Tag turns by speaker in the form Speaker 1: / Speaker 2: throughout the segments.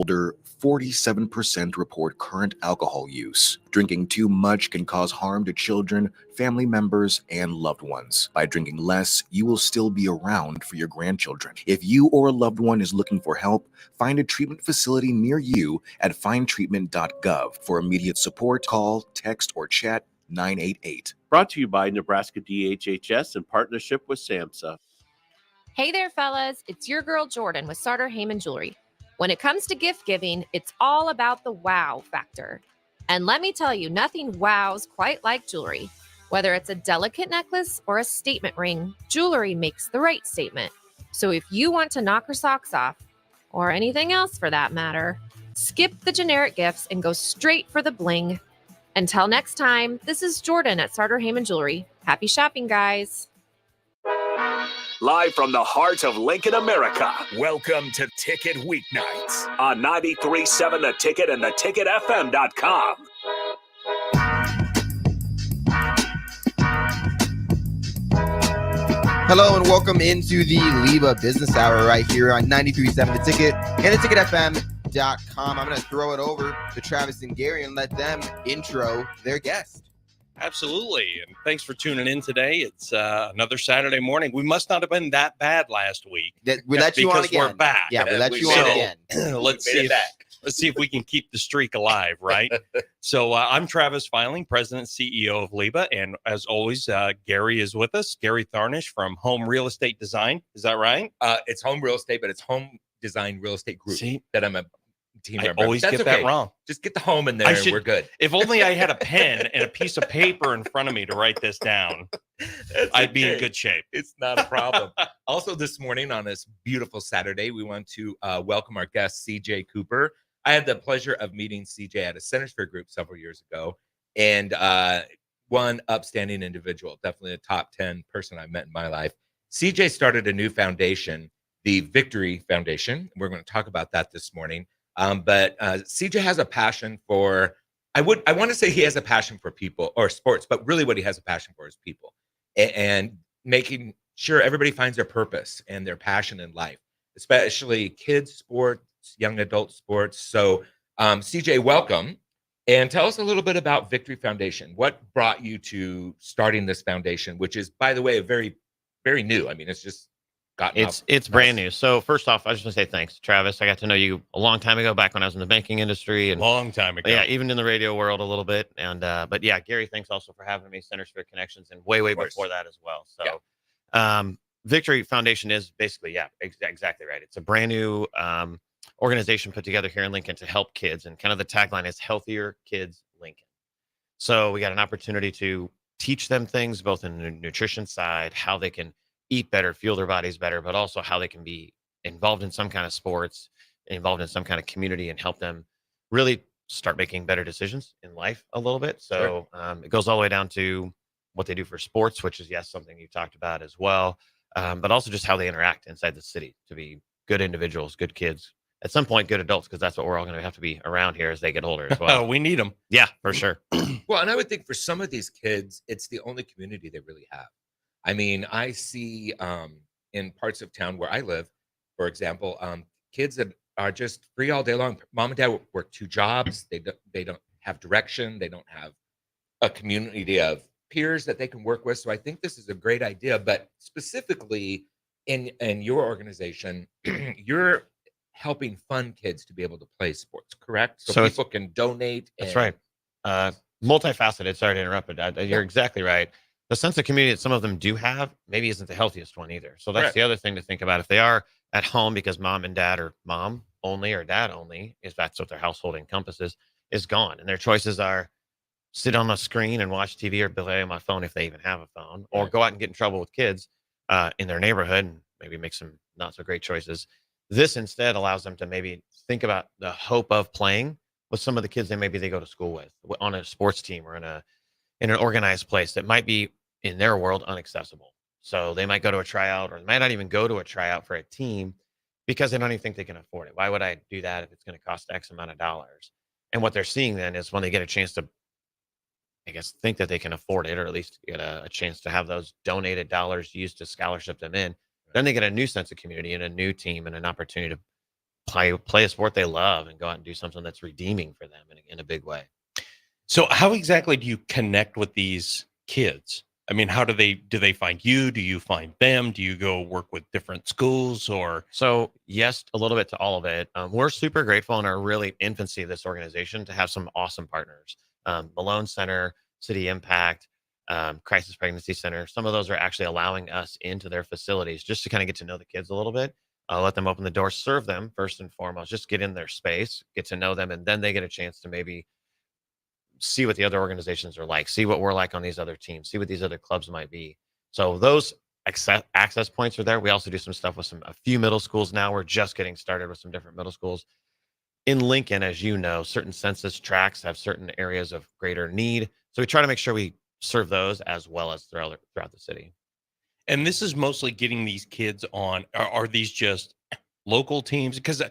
Speaker 1: older, 47% report current alcohol use. Drinking too much can cause harm to children, family members, and loved ones. By drinking less, you will still be around for your grandchildren. If you or a loved one is looking for help, find a treatment facility near you at findtreatment.gov. For immediate support, call, text, or chat 988.
Speaker 2: Brought to you by Nebraska DHHS in partnership with SAMHSA.
Speaker 3: Hey there, fellas. It's your girl Jordan with Sartor Heyman Jewelry. When it comes to gift giving, it's all about the wow factor. And let me tell you, nothing wows quite like jewelry. Whether it's a delicate necklace or a statement ring, jewelry makes the right statement. So if you want to knock her socks off, or anything else for that matter, skip the generic gifts and go straight for the bling. Until next time, this is Jordan at Sartor Heyman Jewelry. Happy shopping, guys.
Speaker 4: Live from the heart of Lincoln, America.
Speaker 5: Welcome to Ticket Weeknights
Speaker 4: On 93.7 The Ticket and theticketfm.com.
Speaker 6: Hello and welcome into the LIBA Business Hour right here on 93.7 The Ticket and theticketfm.com. I'm going to throw it over to Travis and Gary and let them intro their guest.
Speaker 7: Absolutely. And thanks for tuning in today. It's another Saturday morning. We must not have been that bad last week.
Speaker 6: We let you on again.
Speaker 7: Because we're back.
Speaker 6: Yeah, we let you on again.
Speaker 7: Let's see if we can keep the streak alive, right? So I'm Travis Filing, President and CEO of LIBA. And as always, Gary is with us. Gary Tharnish from Home Real Estate Design. Is that right?
Speaker 8: It's Home Real Estate, but it's Home Design Real Estate Group that I'm a team member.
Speaker 7: I always get that wrong.
Speaker 8: Just get the home in there and we're good.
Speaker 7: If only I had a pen and a piece of paper in front of me to write this down, I'd be in good shape.
Speaker 8: It's not a problem. Also this morning on this beautiful Saturday, we want to welcome our guest, CJ Cooper. I had the pleasure of meeting CJ at a Centersphere group several years ago, and one upstanding individual, definitely a top 10 person I've met in my life. CJ started a new foundation, the Victory Foundation. We're going to talk about that this morning. But CJ has a passion for, I want to say he has a passion for people or sports, but really what he has a passion for is people and making sure everybody finds their purpose and their passion in life, especially kids sports, young adult sports. So CJ, welcome. And tell us a little bit about Victory Foundation. What brought you to starting this foundation, which is, by the way, very, very new. I mean, it's just
Speaker 9: It's brand new. So first off, I just want to say thanks, Travis. I got to know you a long time ago, back when I was in the banking industry, and
Speaker 7: long time ago.
Speaker 9: Yeah, even in the radio world a little bit. And but yeah, Gary, thanks also for having me. Centersphere Connections, and way before that as well. So Victory Foundation is basically exactly right. It's a brand new organization put together here in Lincoln to help kids, and kind of the tagline is Healthier Kids Lincoln. So we got an opportunity to teach them things both in the nutrition side, how they can eat better, fuel their bodies better, but also how they can be involved in some kind of sports, involved in some kind of community, and help them really start making better decisions in life a little bit. So it goes all the way down to what they do for sports, which is, something you talked about as well, but also just how they interact inside the city to be good individuals, good kids, at some point, good adults, because that's what we're all going to have to be around here as they get older as well.
Speaker 7: We need them.
Speaker 9: Yeah, for sure.
Speaker 8: Well, and I would think for some of these kids, it's the only community they really have. I mean, I see in parts of town where I live, for example, kids that are just free all day long. Mom and dad work 2 jobs. They don't have direction. They don't have a community of peers that they can work with. So I think this is a great idea. But specifically in your organization, you're helping fund kids to be able to play sports, correct? So people can donate.
Speaker 9: That's right. Multifaceted. Sorry to interrupt, but you're exactly right. The sense of community that some of them do have maybe isn't the healthiest one either. So that's the other thing to think about. If they are at home because mom and dad, or mom only or dad only, if that's what their household encompasses, is gone. And their choices are sit on the screen and watch TV, or play on my phone if they even have a phone, or go out and get in trouble with kids in their neighborhood and maybe make some not so great choices. This instead allows them to maybe think about the hope of playing with some of the kids that maybe they go to school with on a sports team or in an organized place that might be, in their world, inaccessible. So they might go to a tryout, or they might not even go to a tryout for a team because they don't even think they can afford it. Why would I do that if it's going to cost X amount of dollars? And what they're seeing then is when they get a chance to, I guess, think that they can afford it, or at least get a chance to have those donated dollars used to scholarship them in, then they get a new sense of community and a new team and an opportunity to play a sport they love and go out and do something that's redeeming for them in a big way.
Speaker 7: So how exactly do you connect with these kids? I mean, how do they find you? Do you find them? Do you go work with different schools or?
Speaker 9: So yes, a little bit to all of it. We're super grateful in our really infancy of this organization to have some awesome partners. Malone Center, City Impact, Crisis Pregnancy Center. Some of those are actually allowing us into their facilities just to kind of get to know the kids a little bit. Let them open the door, serve them first and foremost, just get in their space, get to know them, and then they get a chance to maybe see what the other organizations are like, see what we're like on these other teams, see what these other clubs might be. So those access points are there. We also do some stuff with a few middle schools now. We're just getting started with some different middle schools. In Lincoln, as you know, certain census tracts have certain areas of greater need. So we try to make sure we serve those as well as throughout the city.
Speaker 7: And this is mostly getting these kids on. Are these just local teams? Because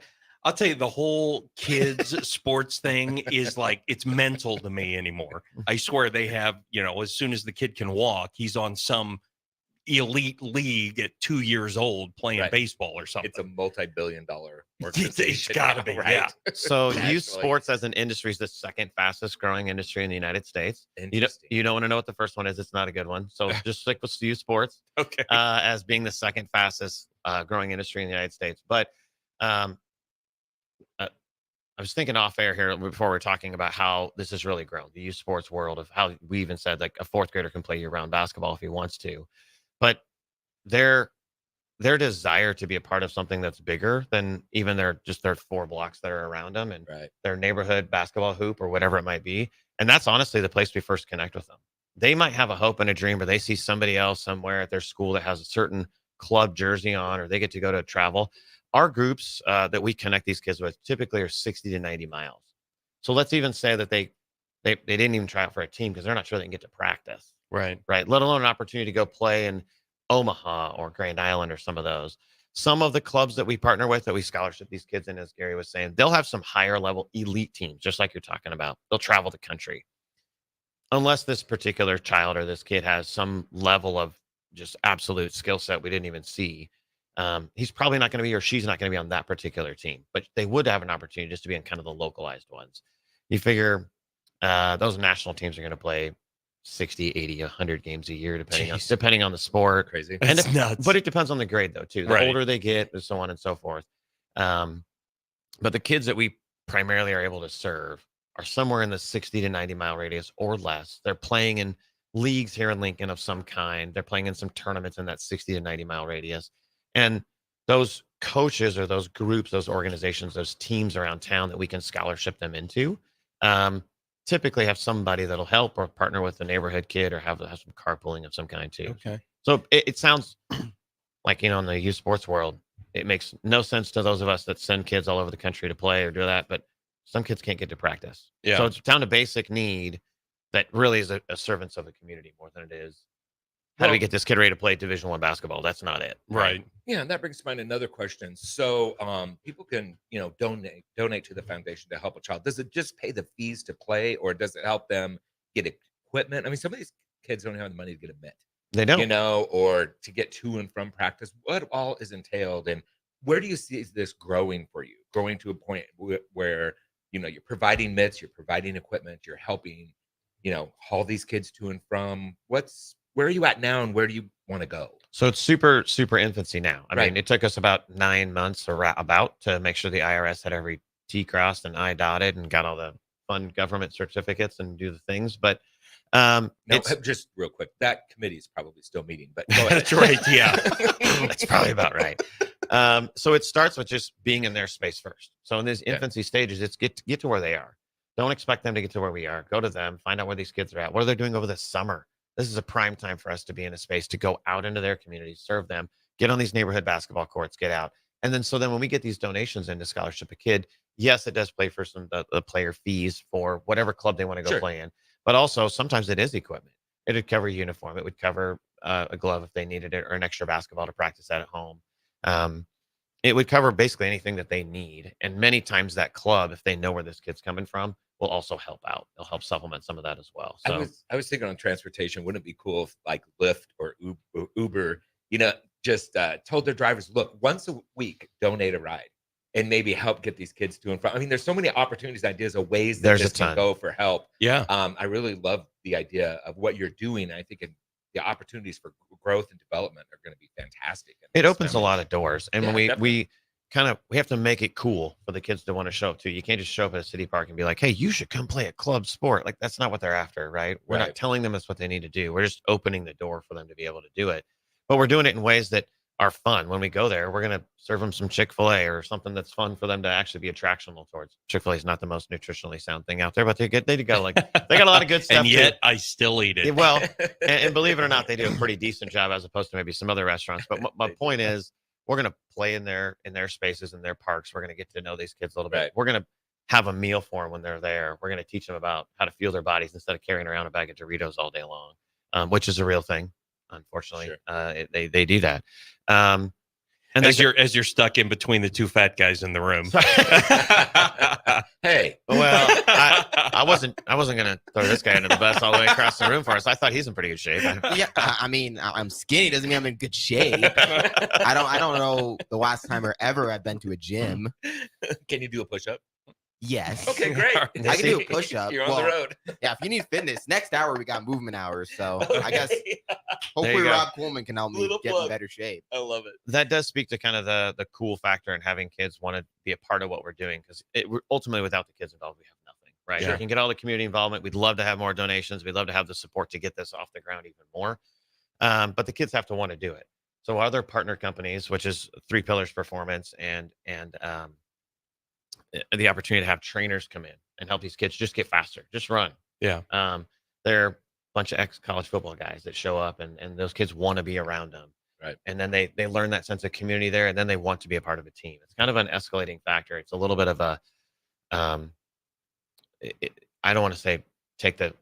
Speaker 7: I'll tell you, the whole kids sports thing is like, it's mental to me anymore. I swear they have, as soon as the kid can walk, he's on some elite league at 2 years old playing baseball or something.
Speaker 8: It's a multi-billion-dollar
Speaker 7: It's
Speaker 8: organization.
Speaker 7: got to
Speaker 8: now,
Speaker 7: be,
Speaker 8: right?
Speaker 7: yeah.
Speaker 9: So
Speaker 8: Actually.
Speaker 9: youth sports as an industry is the second fastest growing industry in the United States.
Speaker 8: Interesting.
Speaker 9: You don't want to know what the first one is. It's not a good one. So just stick with youth sports
Speaker 7: Okay.
Speaker 9: As being the second fastest growing industry in the United States. But I was thinking off air here before we were talking about how this has really grown, the youth sports world, of how we even said like a fourth grader can play year-round basketball if he wants to. But their desire to be a part of something that's bigger than even their 4 blocks that are around them and their neighborhood basketball hoop or whatever it might be. And that's honestly the place we first connect with them. They might have a hope and a dream, or they see somebody else somewhere at their school that has a certain club jersey on, or they get to go to travel. Our groups that we connect these kids with typically are 60 to 90 miles. So let's even say that they didn't even try out for a team because they're not sure they can get to practice.
Speaker 7: Right.
Speaker 9: Let alone an opportunity to go play in Omaha or Grand Island or some of those. Some of the clubs that we partner with, that we scholarship these kids in, as Gary was saying, they'll have some higher level elite teams, just like you're talking about. They'll travel the country. Unless this particular child or this kid has some level of just absolute skill set we didn't even see, he's probably not going to be, or she's not going to be on that particular team, but they would have an opportunity just to be in kind of the localized ones. You figure those national teams are going to play 60, 80, 100 games a year, depending on the sport.
Speaker 8: Crazy.
Speaker 9: And
Speaker 7: That's nuts.
Speaker 9: But it depends on the grade though, too. The older they get, and so on and so forth. But the kids that we primarily are able to serve are somewhere in the 60 to 90 mile radius or less. They're playing in leagues here in Lincoln of some kind. They're playing in some tournaments in that 60 to 90 mile radius. And those coaches or those groups, those organizations, those teams around town that we can scholarship them into, typically have somebody that'll help or partner with the neighborhood kid or have some carpooling of some kind too.
Speaker 7: Okay.
Speaker 9: So it sounds like, in the youth sports world, it makes no sense to those of us that send kids all over the country to play or do that, but some kids can't get to practice.
Speaker 7: Yeah.
Speaker 9: So it's down to basic need that really is a servants of the community more than it is, how do we get this kid ready to play Division I basketball? That's not it.
Speaker 7: Right.
Speaker 8: Yeah, and that brings to mind another question. So people can, donate to the foundation to help a child. Does it just pay the fees to play, or does it help them get equipment? I mean, some of these kids don't have the money to get a mitt.
Speaker 9: They don't.
Speaker 8: Or to get to and from practice. What all is entailed, and where do you see this growing for you? Growing to a point where, you're providing mitts, you're providing equipment, you're helping, haul these kids to and from. Where are you at now, and where do you want to go?
Speaker 9: So it's super, super infancy now. I mean, it took us about 9 months or about to make sure the IRS had every T crossed and I dotted and got all the fun government certificates and do the things. But
Speaker 8: just real quick, that committee is probably still meeting, but go ahead.
Speaker 7: That's right. Yeah.
Speaker 9: That's probably about right. So it starts with just being in their space first. So in these infancy stages, it's get to where they are. Don't expect them to get to where we are. Go to them, find out where these kids are at. What are they doing over the summer? This is a prime time for us to be in a space to go out into their communities, serve them, get on these neighborhood basketball courts, get out. And then when we get these donations into scholarship a kid, yes, it does play for some the player fees for whatever club they want to go play in. But also sometimes it is equipment. It would cover a uniform. It would cover a glove if they needed it, or an extra basketball to practice at home. It would cover basically anything that they need. And many times that club, if they know where this kid's coming from, will also help out. They'll help supplement some of that as well. So
Speaker 8: I was thinking on transportation, wouldn't it be cool if like Lyft or Uber, just told their drivers, look, once a week, donate a ride. and maybe help get these kids to and from. I mean, there's so many opportunities, ideas of ways that
Speaker 9: There's a
Speaker 8: this can
Speaker 9: ton.
Speaker 8: go for help.
Speaker 7: Yeah.
Speaker 8: I really love the idea of what you're doing. I think the opportunities for growth and development are going to be fantastic.
Speaker 9: It opens a lot of doors. And when
Speaker 8: Yeah,
Speaker 9: we have to make it cool for the kids to want to show up too. You can't just show up at a city park and be like, hey, you should come play a club sport. Like, that's not what they're after, right? We're
Speaker 8: Right.
Speaker 9: not telling them that's what they need to do. We're just opening the door for them to be able to do it. But we're doing it in ways that are fun. When we go there, we're going to serve them some Chick-fil-A or something that's fun for them to actually be attractional towards. Chick-fil-A is not the most nutritionally sound thing out there, but they go like, they got a lot of good stuff.
Speaker 7: And yet
Speaker 9: too.
Speaker 7: I still eat it.
Speaker 9: Yeah, well, and believe it or not, they do a pretty decent job as opposed to maybe some other restaurants. But my point is, we're going to play in their spaces, in their parks. We're going to get to know these kids a little bit.
Speaker 8: Right.
Speaker 9: We're going to have a meal for them when they're there. We're going to teach them about how to fuel their bodies instead of carrying around a bag of Doritos all day long, which is a real thing. Unfortunately,
Speaker 8: Sure.
Speaker 9: They do that. And
Speaker 7: as you're stuck in between the two fat guys in the room.
Speaker 8: Hey,
Speaker 9: well, I wasn't gonna throw this guy under the bus all the way across the room for us. I thought he's in pretty good shape.
Speaker 6: Yeah, I mean, I'm skinny doesn't mean I'm in good shape. I don't know the last time or ever I've been to a gym.
Speaker 8: can you do a push-up?
Speaker 6: Yes.
Speaker 8: Okay, great.
Speaker 6: I can do a push-up.
Speaker 8: You're on the road.
Speaker 6: Yeah, if you need fitness, next hour we got movement hours. So I guess
Speaker 8: Okay.
Speaker 6: hopefully
Speaker 9: go.
Speaker 6: Rob Coleman can help me
Speaker 8: Little
Speaker 6: get
Speaker 8: plug.
Speaker 6: in better shape.
Speaker 8: I love it.
Speaker 9: That does speak to kind of the cool factor in having kids want to be a part of what we're doing, because ultimately without the kids involved, we have nothing, right?
Speaker 7: Sure.
Speaker 9: We can get all the community involvement. We'd love to have more donations. We'd love to have the support to get this off the ground even more. But the kids have to want to do it. So other partner companies, which is 3 Pillars Performance and the opportunity to have trainers come in and help these kids just get faster, just run.
Speaker 7: Yeah.
Speaker 9: They're a bunch of ex-college football guys that show up, and those kids want to be around them.
Speaker 8: Right.
Speaker 9: And then they learn that sense of community there, and then they want to be a part of a team. It's kind of an escalating factor. It's a little bit of a, I don't want to say take the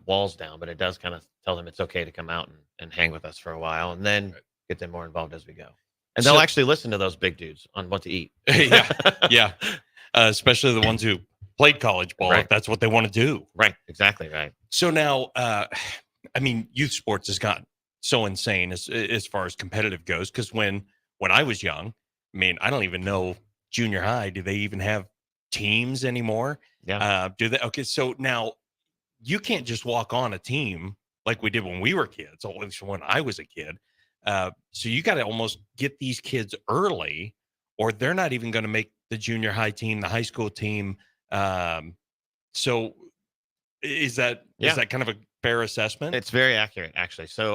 Speaker 9: walls down, but it does kind of tell them it's okay to come out and hang with us for a while, and then
Speaker 8: Right.
Speaker 9: get them more involved as we go. And they'll actually listen to those big dudes on what to eat.
Speaker 7: Yeah. Especially the ones who played college ball,
Speaker 9: Right.
Speaker 7: if that's what they want to do.
Speaker 9: Right. Exactly. Right.
Speaker 7: So now, I mean, youth sports has gotten so insane as far as competitive goes. Because when I was young, I mean, I don't even know junior high. Do they even have teams anymore?
Speaker 9: Yeah.
Speaker 7: Do they? Okay. So now you can't just walk on a team like we did when we were kids, or at least when I was a kid. So you got to almost get these kids early, or they're not even going to make the junior high team, the high school team. So is that kind of a fair assessment?
Speaker 9: It's very accurate, actually. So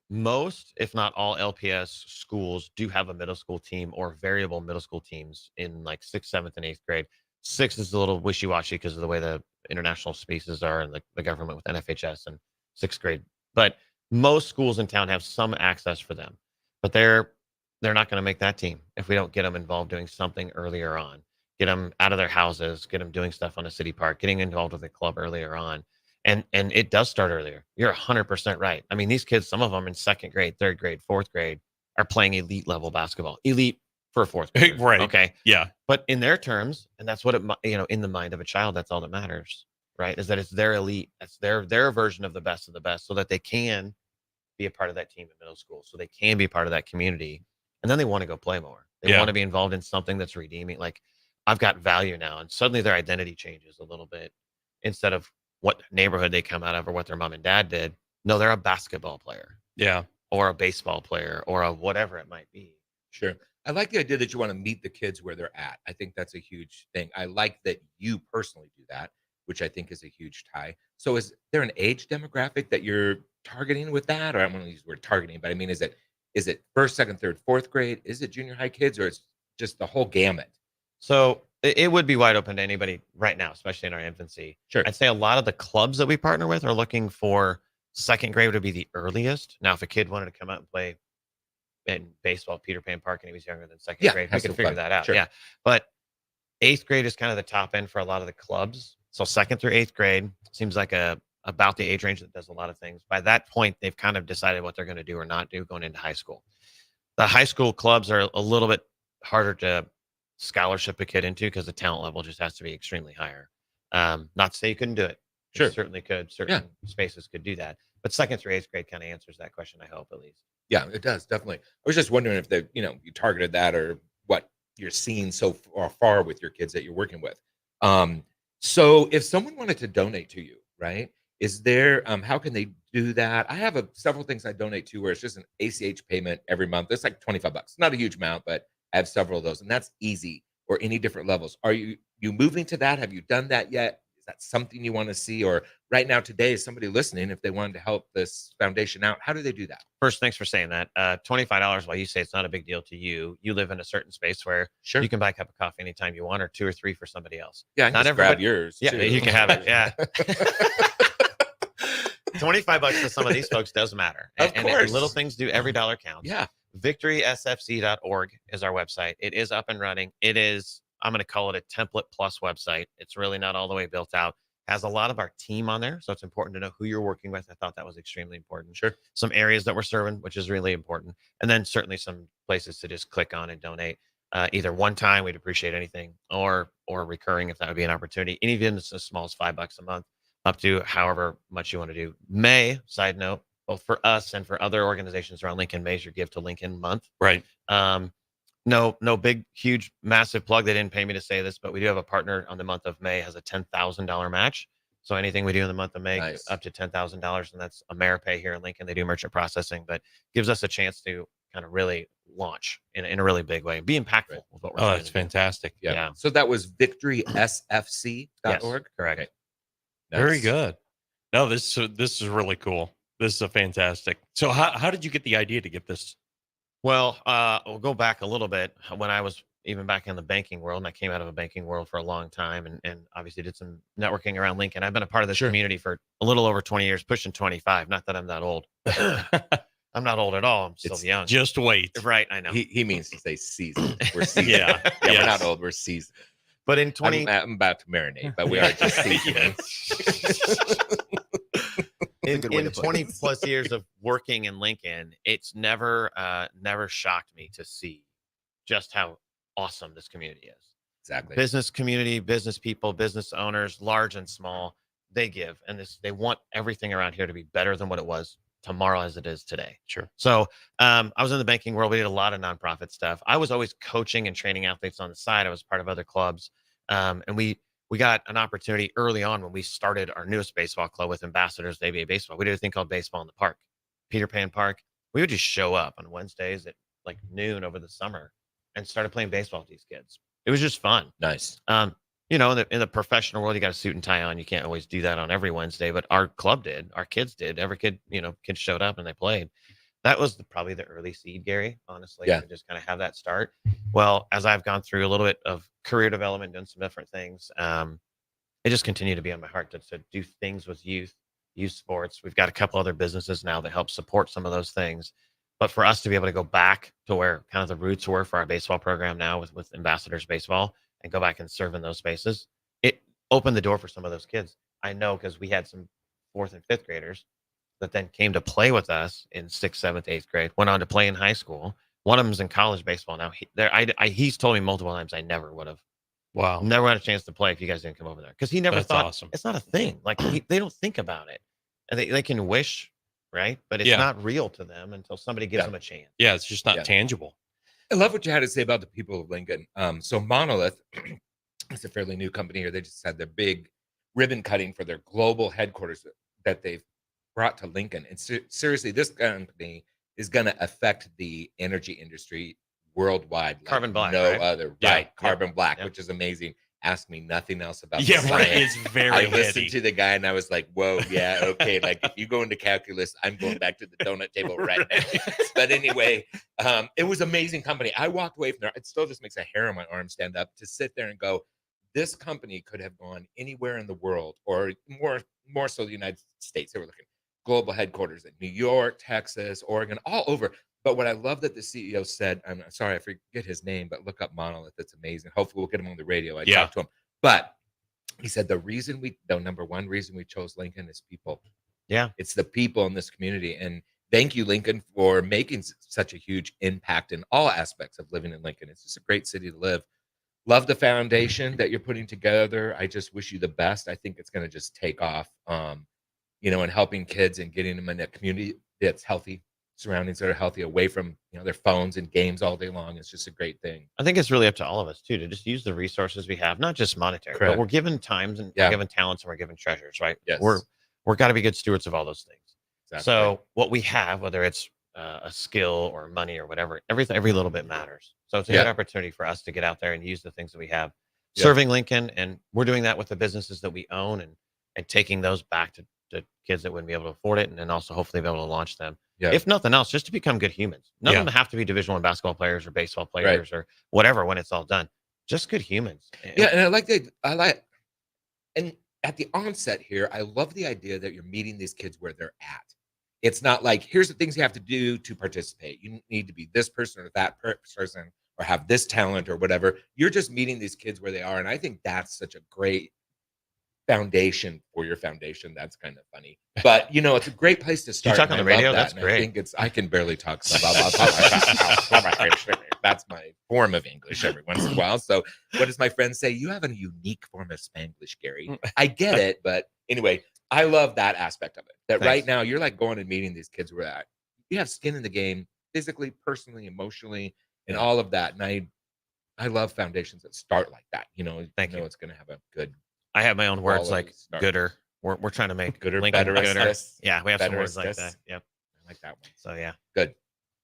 Speaker 9: most, if not all, LPS schools do have a middle school team or variable middle school teams in like 6th, 7th, and 8th grade. 6th is a little wishy-washy because of the way the international spaces are and the government with NFHS and 6th grade. But most schools in town have some access for them. But they're not going to make that team if we don't get them involved doing something earlier on. Get them out of their houses, get them doing stuff on a city park, getting involved with a club earlier on. And it does start earlier. You're 100% right. I mean, these kids, some of them in 2nd grade, 3rd grade, 4th grade, are playing elite level basketball. Elite for a 4th grader.
Speaker 7: Right.
Speaker 9: Okay.
Speaker 7: Yeah.
Speaker 9: But in their terms, and that's what in the mind of a child, that's all that matters, right? Is that it's their elite. That's their version of the best, so that they can be a part of that team in middle school, so they can be part of that community. And then they want to go play more. They want to be involved in something that's redeeming. Like, I've got value now. And suddenly their identity changes a little bit. Instead of what neighborhood they come out of or what their mom and dad did. No, they're a basketball player.
Speaker 7: Yeah.
Speaker 9: Or a baseball player or a whatever it might be.
Speaker 8: Sure. I like the idea that you want to meet the kids where they're at. I think that's a huge thing. I like that you personally do that, which I think is a huge tie. So is there an age demographic that you're targeting with that? Or I don't want to use the word targeting, but I mean, is it 1st, 2nd, 3rd, 4th grade? Is it junior high kids, or it's just the whole gamut?
Speaker 9: So it would be wide open to anybody right now, especially in our infancy.
Speaker 8: Sure.
Speaker 9: I'd say a lot of the clubs that we partner with are looking for 2nd grade would be the earliest. Now, if a kid wanted to come out and play in baseball at Peter Pan Park and he was younger than 2nd grade, we
Speaker 8: have
Speaker 9: could
Speaker 8: some
Speaker 9: figure
Speaker 8: fun.
Speaker 9: that out.
Speaker 8: Sure.
Speaker 9: Yeah. But 8th grade is kind of the top end for a lot of the clubs. So 2nd through 8th grade seems like about the age range that does a lot of things. By that point, they've kind of decided what they're going to do or not do going into high school. The high school clubs are a little bit harder to scholarship a kid into because the talent level just has to be extremely higher. Not to say you couldn't do it.
Speaker 8: Sure.
Speaker 9: You certainly could. Certain spaces could do that. But 2nd through 8th grade kind of answers that question, I hope, at least.
Speaker 8: Yeah, it does, definitely. I was just wondering if you targeted that or what you're seeing so far with your kids that you're working with. So if someone wanted to donate to you, right? Is there how can they do that? I have several things I donate to where it's just an ACH payment every month. It's like $25. Not a huge amount, but I have several of those, and that's easy, or any different levels. Are you moving to that? Have you done that yet? Is that something you want to see? Or right now today, is somebody listening, if they wanted to help this foundation out, how do they do that?
Speaker 9: First, thanks for saying that. $25, while you say it's not a big deal to you, you live in a certain space where
Speaker 8: Sure.
Speaker 9: you can buy a cup of coffee anytime you want, or 2 or 3 for somebody else.
Speaker 8: Yeah, I can
Speaker 9: Not
Speaker 8: just grab
Speaker 9: everybody-
Speaker 8: yours.
Speaker 9: Yeah,
Speaker 8: too.
Speaker 9: you can have it. Yeah. $25 to some of these folks does matter.
Speaker 8: Of
Speaker 9: And
Speaker 8: course.
Speaker 9: little things do. Every dollar counts.
Speaker 8: Yeah.
Speaker 9: VictorySFC.org is our website. It is up and running. It is, I'm going to call it a template plus website. It's really not all the way built out. Has a lot of our team on there. So it's important to know who you're working with. I thought that was extremely important.
Speaker 8: Sure.
Speaker 9: Some areas that we're serving, which is really important. And then certainly some places to just click on and donate. Either one time, we'd appreciate anything, or recurring if that would be an opportunity. And even as small as $5 a month, up to however much you want to do. May, side note, both for us and for other organizations around Lincoln, May's your Give to Lincoln month.
Speaker 7: Right.
Speaker 9: No big, huge, massive plug. They didn't pay me to say this, but we do have a partner on the month of May has a $10,000 match. So anything we do in the month of May,
Speaker 8: Nice.
Speaker 9: up to $10,000, and that's Ameripay here in Lincoln. They do merchant processing, but gives us a chance to kind of really launch in a really big way, be impactful
Speaker 8: Right.
Speaker 9: with what we're
Speaker 7: Oh,
Speaker 9: trying
Speaker 7: that's
Speaker 9: to do.
Speaker 8: Yeah.
Speaker 7: fantastic.
Speaker 9: Yeah.
Speaker 8: So that was victorysfc.org.
Speaker 9: Yes, correct.
Speaker 8: Okay.
Speaker 7: Very
Speaker 8: Nice.
Speaker 7: good. No, this is really cool. This is a fantastic. So how did you get the idea to get this?
Speaker 9: Well, we'll go back a little bit when I was even back in the banking world, and I came out of a banking world for a long time, and obviously did some networking around Lincoln. I've been a part of this community for a little over 20 years, pushing 25. Not that I'm that old. I'm not old at all. I'm still
Speaker 8: It's
Speaker 9: young.
Speaker 7: Just wait.
Speaker 9: Right, I know.
Speaker 8: He means to say seasoned. We're seasoned.
Speaker 7: Yeah.
Speaker 8: We're
Speaker 7: Yes.
Speaker 8: not old. We're seasoned.
Speaker 9: But in 20,
Speaker 8: I'm about to marinate, but we are just seasoned.
Speaker 9: in
Speaker 6: good way to put it.
Speaker 9: 20 plus years of working in Lincoln, it's never shocked me to see just how awesome this community is.
Speaker 8: Exactly.
Speaker 9: Business community, business people, business owners, large and small, they give, and they want everything around here to be better than what it was tomorrow as it is today.
Speaker 7: Sure.
Speaker 9: So I was in the banking world. We did a lot of nonprofit stuff. I was always coaching and training athletes on the side. I was part of other clubs. And we got an opportunity early on when we started our newest baseball club with Ambassadors of ABA Baseball. We did a thing called Baseball in the Park, Peter Pan Park. We would just show up on Wednesdays at like noon over the summer and started playing baseball with these kids. It was just fun.
Speaker 8: Nice.
Speaker 9: You know, in the professional world, you got a suit and tie on. You can't always do that on every Wednesday, but our club did. Our kids did. Every kid, kids showed up and they played. That was probably the early seed, Gary, honestly,
Speaker 8: Yeah.
Speaker 9: to just kind of have that start. Well, as I've gone through a little bit of career development, done some different things, it just continued to be on my heart to do things with youth sports. We've got a couple other businesses now that help support some of those things. But for us to be able to go back to where kind of the roots were for our baseball program now with Ambassadors Baseball and go back and serve in those spaces, it opened the door for some of those kids. I know because we had some 4th and 5th graders that then came to play with us in 6th, 7th, 8th grade, went on to play in high school. One of them's in college baseball now. He's told me multiple times I never would have.
Speaker 7: Wow.
Speaker 9: Never had a chance to play if you guys didn't come over there. Because he never
Speaker 7: That's
Speaker 9: thought
Speaker 7: awesome.
Speaker 9: it's not a thing. Like they don't think about it. And they can wish, right? But it's
Speaker 7: Yeah.
Speaker 9: not real to them until somebody gives
Speaker 8: Yeah.
Speaker 9: them a chance.
Speaker 7: Yeah, it's just not
Speaker 8: Yeah.
Speaker 7: tangible.
Speaker 8: I love what you had to say about the people of Lincoln. So Monolith is a fairly new company here. They just had their big ribbon cutting for their global headquarters that they've brought to Lincoln. And seriously, this company is going to affect the energy industry worldwide. like
Speaker 9: Carbon black,
Speaker 8: no
Speaker 9: right?
Speaker 8: other.
Speaker 7: Yeah.
Speaker 8: Right. Carbon black,
Speaker 9: Yep.
Speaker 8: which is amazing. Ask me nothing else about
Speaker 7: Yeah,
Speaker 8: the
Speaker 7: right.
Speaker 8: science.
Speaker 7: It's very
Speaker 8: I
Speaker 7: heady.
Speaker 8: listened to the guy and I was like, whoa, yeah, okay. Like if you go into calculus, I'm going back to the donut table right now. But anyway, it was amazing company. I walked away from there. It still just makes a hair on my arm stand up to sit there and go, this company could have gone anywhere in the world, or more so the United States. They were looking global headquarters in New York, Texas, Oregon, all over. But what I love that the CEO said, I'm sorry, I forget his name, but look up Monolith. It's amazing. Hopefully we'll get him on the radio. I
Speaker 7: Yeah.
Speaker 8: talked to him. But he said the number one reason we chose Lincoln is people.
Speaker 9: Yeah.
Speaker 8: It's the people in this community. And thank you, Lincoln, for making such a huge impact in all aspects of living in Lincoln. It's just a great city to live. Love the foundation that you're putting together. I just wish you the best. I think it's going to just take off, and helping kids and getting them in a community that's healthy, surroundings that are healthy, away from their phones and games all day long. It's just a great thing.
Speaker 9: I think it's really up to all of us too to just use the resources we have, not just monetary,
Speaker 8: Correct.
Speaker 9: but we're given times and
Speaker 8: Yeah.
Speaker 9: we're given talents and we're given treasures, right?
Speaker 8: Yes.
Speaker 9: We're got to be good stewards of all those things.
Speaker 8: Exactly.
Speaker 9: So what we have, whether it's a skill or money or whatever, every little bit matters. So it's a good opportunity for us to get out there and use the things that we have, serving Lincoln, and we're doing that with the businesses that we own and taking those back to kids that wouldn't be able to afford it, and then also hopefully be able to launch them.
Speaker 8: Yeah.
Speaker 9: If nothing else, just to become good humans. None of them have to be Division I basketball players or baseball players or whatever when it's all done. Just good humans.
Speaker 8: Yeah, and and at the onset here, I love the idea that you're meeting these kids where they're at. It's not like, here's the things you have to do to participate. You need to be this person or that person or have this talent or whatever. You're just meeting these kids where they are. And I think that's such a great foundation for your foundation. That's kind of funny, but it's a great place to start.
Speaker 9: You talk on the radio. That's great.
Speaker 8: I think I can barely talk. That's my form of English every once in a while. So what does my friend say? You have a unique form of Spanglish, Gary. I get it. But anyway, I love that aspect of it. That right now you're like going and meeting these kids where that you have skin in the game, physically, personally, emotionally, and all of that. And I love foundations that start like that. Thank you. It's going to have a good.
Speaker 9: I have my own words like gooder. We're trying to make
Speaker 8: gooder,
Speaker 9: Lincoln
Speaker 8: better.
Speaker 9: Yeah, we have some words like that. Yep.
Speaker 8: I like that one.
Speaker 9: So yeah.
Speaker 8: Good.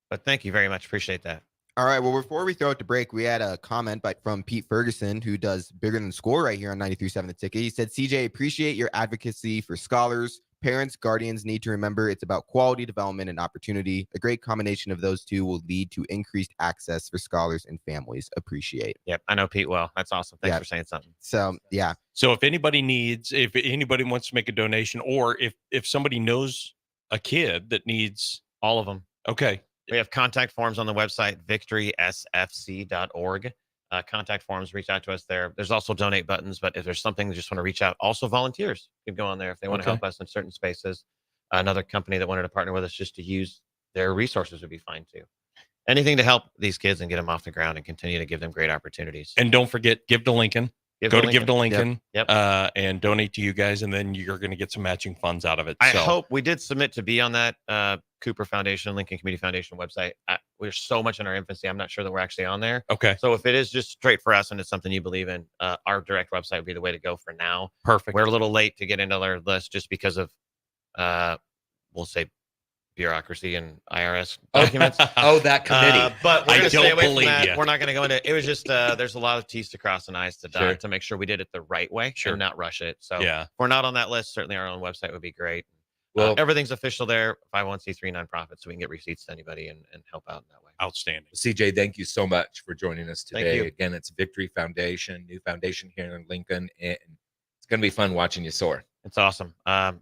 Speaker 9: But thank you very much. Appreciate that.
Speaker 6: All right. Well, before we throw it to break, we had a comment from Pete Ferguson, who does Bigger Than Score right here on 93.7 The Ticket. He said, CJ, appreciate your advocacy for scholars. Parents, guardians need to remember it's about quality development and opportunity. A great combination of those two will lead to increased access for scholars and families. Appreciate.
Speaker 9: Yep. I know Pete well. That's awesome. Thanks for saying something.
Speaker 6: So, yeah.
Speaker 7: So if anybody wants to make a donation, or if somebody knows a kid that needs
Speaker 9: all of them.
Speaker 7: Okay.
Speaker 9: We have contact forms on the website, victorysfc.org. Contact forms, reach out to us there. There's also donate buttons, but if there's something you just want to reach out, also volunteers can go on there if they want to help us in certain spaces. Another company that wanted to partner with us just to use their resources would be fine too. Anything to help these kids and get them off the ground and continue to give them great opportunities.
Speaker 7: And don't forget, give to Lincoln. Go to Give to Lincoln.
Speaker 9: Yep.
Speaker 7: And donate to you guys, and then you're going to get some matching funds out of it.
Speaker 9: I hope we did submit to be on that Cooper Foundation, Lincoln Community Foundation website. We're so much in our infancy. I'm not sure that we're actually on there.
Speaker 7: Okay.
Speaker 9: So if it is just straight for us and it's something you believe in, our direct website would be the way to go for now.
Speaker 7: Perfect.
Speaker 9: We're a little late to get into their list just because of, we'll say, bureaucracy and IRS documents.
Speaker 8: That committee.
Speaker 9: But we're
Speaker 7: I
Speaker 9: gonna stay
Speaker 7: don't
Speaker 9: away from
Speaker 7: believe
Speaker 9: that.
Speaker 7: you.
Speaker 9: We're not going to go into it. It was just there's a lot of T's to cross and I's to dot to make sure we did it the right way and not rush it. So if we're not on that list, certainly our own website would be great. Well, everything's official there, 501c3 nonprofit, so we can get receipts to anybody and help out in that way.
Speaker 7: Outstanding.
Speaker 8: CJ, thank you so much for joining us today.
Speaker 9: Thank you.
Speaker 8: Again, it's Victory Foundation, new foundation here in Lincoln, and it's going to be fun watching you soar.
Speaker 9: It's awesome. I'm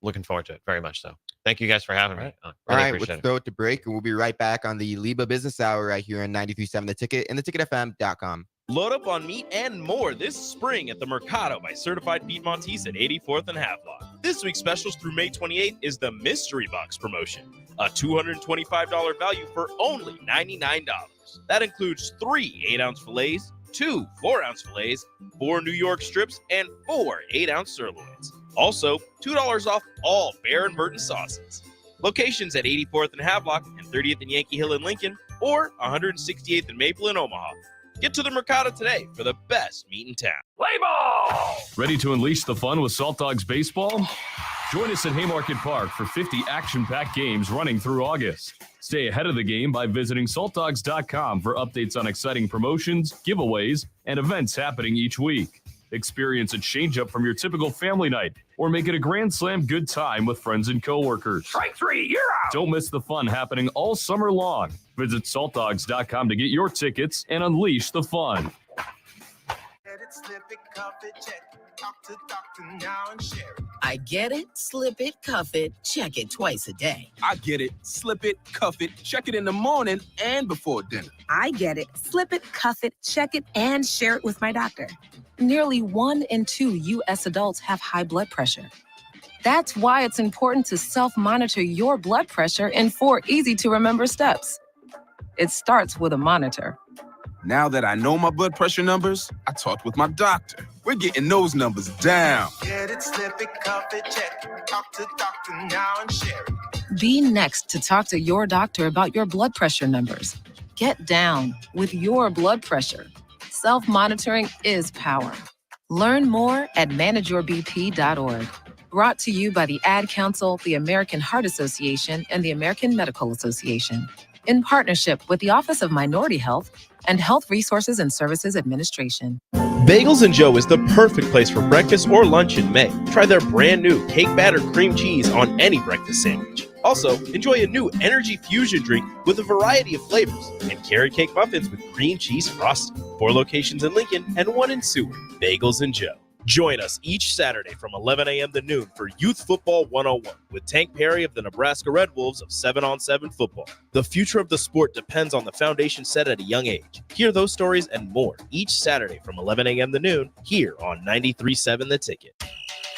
Speaker 9: looking forward to it very much so. Thank you guys for having me.
Speaker 6: All right, let's throw it to break, and we'll be right back on the LIBA Business Hour right here on 93.7 The Ticket and theticketfm.com.
Speaker 10: Load up on meat and more this spring at the Mercado by Certified Piedmontese at 84th and Havelock. This week's specials through May 28th is the Mystery Box promotion, a $225 value for only $99. That includes 3 8-ounce fillets, 2 4-ounce fillets, 4 New York strips, and 4 8-ounce sirloins. Also, $2 off all Bear and Burton sauces. Locations at 84th and Havelock and 30th and Yankee Hill in Lincoln, or 168th and Maple in Omaha. Get to the Mercado today for the best meat in town.
Speaker 4: Play ball!
Speaker 11: Ready to unleash the fun with Salt Dogs Baseball? Join us at Haymarket Park for 50 action-packed games running through August. Stay ahead of the game by visiting saltdogs.com for updates on exciting promotions, giveaways, and events happening each week. Experience a change-up from your typical family night, or make it a Grand Slam good time with friends and coworkers.
Speaker 4: Strike 3, you're out!
Speaker 11: Don't miss the fun happening all summer long. Visit saltdogs.com to get your tickets and unleash the fun.
Speaker 12: I get it, slip it, cuff it, check it twice a day.
Speaker 13: I get it, slip it, cuff it, check it in the morning and before dinner.
Speaker 14: I get it, slip it, cuff it, check it, and share it with my doctor. Nearly 1 in 2 U.S. adults have high blood pressure. That's why it's important to self-monitor your blood pressure in 4 easy-to-remember steps. It starts with a monitor.
Speaker 13: Now that I know my blood pressure numbers, I talked with my doctor. We're getting those numbers down.
Speaker 15: Get it, slip it, cuff it, check it. Talk to doctor now and share it.
Speaker 14: Be next to talk to your doctor about your blood pressure numbers. Get down with your blood pressure. Self-monitoring is power. Learn more at manageyourbp.org. Brought to you by the Ad Council, the American Heart Association, and the American Medical Association, in partnership with the Office of Minority Health and Health Resources and Services Administration.
Speaker 10: Bagels and Joe is the perfect place for breakfast or lunch in May. Try their brand new cake batter cream cheese on any breakfast sandwich. Also, enjoy a new energy fusion drink with a variety of flavors and carrot cake muffins with cream cheese frosting. 4 locations in Lincoln and 1 in Seward. Bagels and Joe. Join us each Saturday from 11 a.m. to noon for Youth Football 101 with Tank Perry of the Nebraska Red Wolves of 7-on-7 football. The future of the sport depends on the foundation set at a young age. Hear those stories and more each Saturday from 11 a.m. to noon here on 93.7 The Ticket.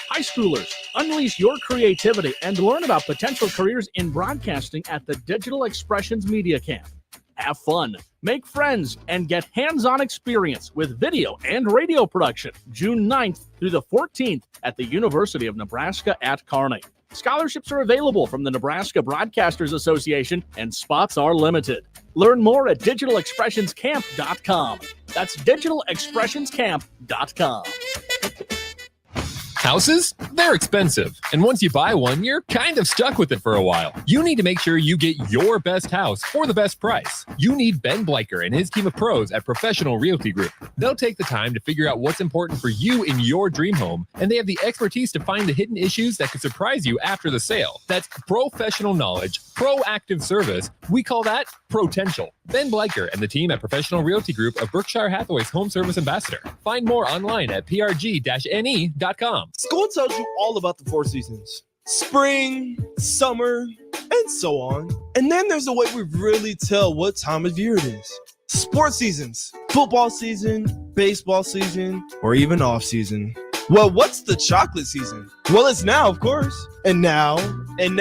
Speaker 15: High schoolers, unleash your creativity and learn about potential careers in broadcasting at the Digital Expressions Media Camp. Have fun, make friends, and get hands-on experience with video and radio production June 9th through the 14th at the University of Nebraska at Kearney. Scholarships are available from the Nebraska Broadcasters Association and spots are limited. Learn more at digitalexpressionscamp.com. That's digitalexpressionscamp.com.
Speaker 16: Houses? They're expensive. And once you buy one, you're kind of stuck with it for a while. You need to make sure you get your best house for the best price. You need Ben Bleicher and his team of pros at Professional Realty Group. They'll take the time to figure out what's important for you in your dream home, and they have the expertise to find the hidden issues that could surprise you after the sale. That's professional knowledge, proactive service. We call that potential. Ben Bleicher and the team at Professional Realty Group of Berkshire Hathaway's Home Service Ambassador. Find more online at prg-ne.com.
Speaker 10: School tells you all about the 4 seasons: spring, summer, and so on. And then there's a way we really tell what time of year it is. Sports seasons: football season, baseball season, or even off season. Well, what's the chocolate season? Well, it's now, of course. And now, and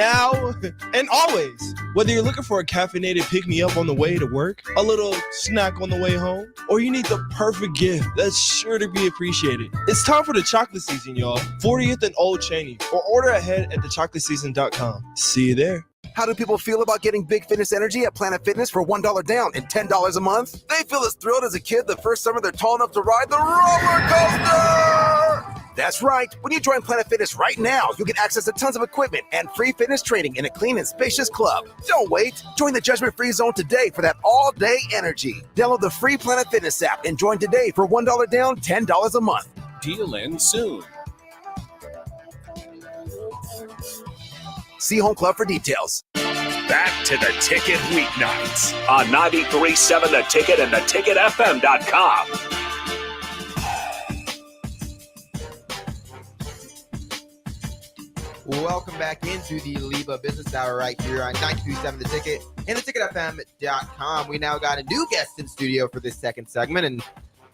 Speaker 10: always. Whether you're looking for a caffeinated pick-me-up on the way to work, a little snack on the way home, or you need the perfect gift that's sure to be appreciated, it's time for the chocolate season, y'all. 40th and Old Cheney, or order ahead at thechocolatseason.com. See you there.
Speaker 17: How do people feel about getting big fitness energy at Planet Fitness for $1 down and $10 a month? They feel as thrilled as a kid the first summer they're tall enough to ride the roller coaster! That's right. When you join Planet Fitness right now, you'll get access to tons of equipment and free fitness training in a clean and spacious club. Don't wait. Join the judgment-free zone today for that all-day energy. Download the free Planet Fitness app and join today for $1 down, $10 a month.
Speaker 11: Deal ends soon.
Speaker 17: See Home Club for details.
Speaker 4: Back to the Ticket weeknights on 93.7 The Ticket and theticketfm.com.
Speaker 6: Welcome back into the LIBA Business Hour right here on 93.7 The Ticket and theticketfm.com. We now got a new guest in studio for this second segment, and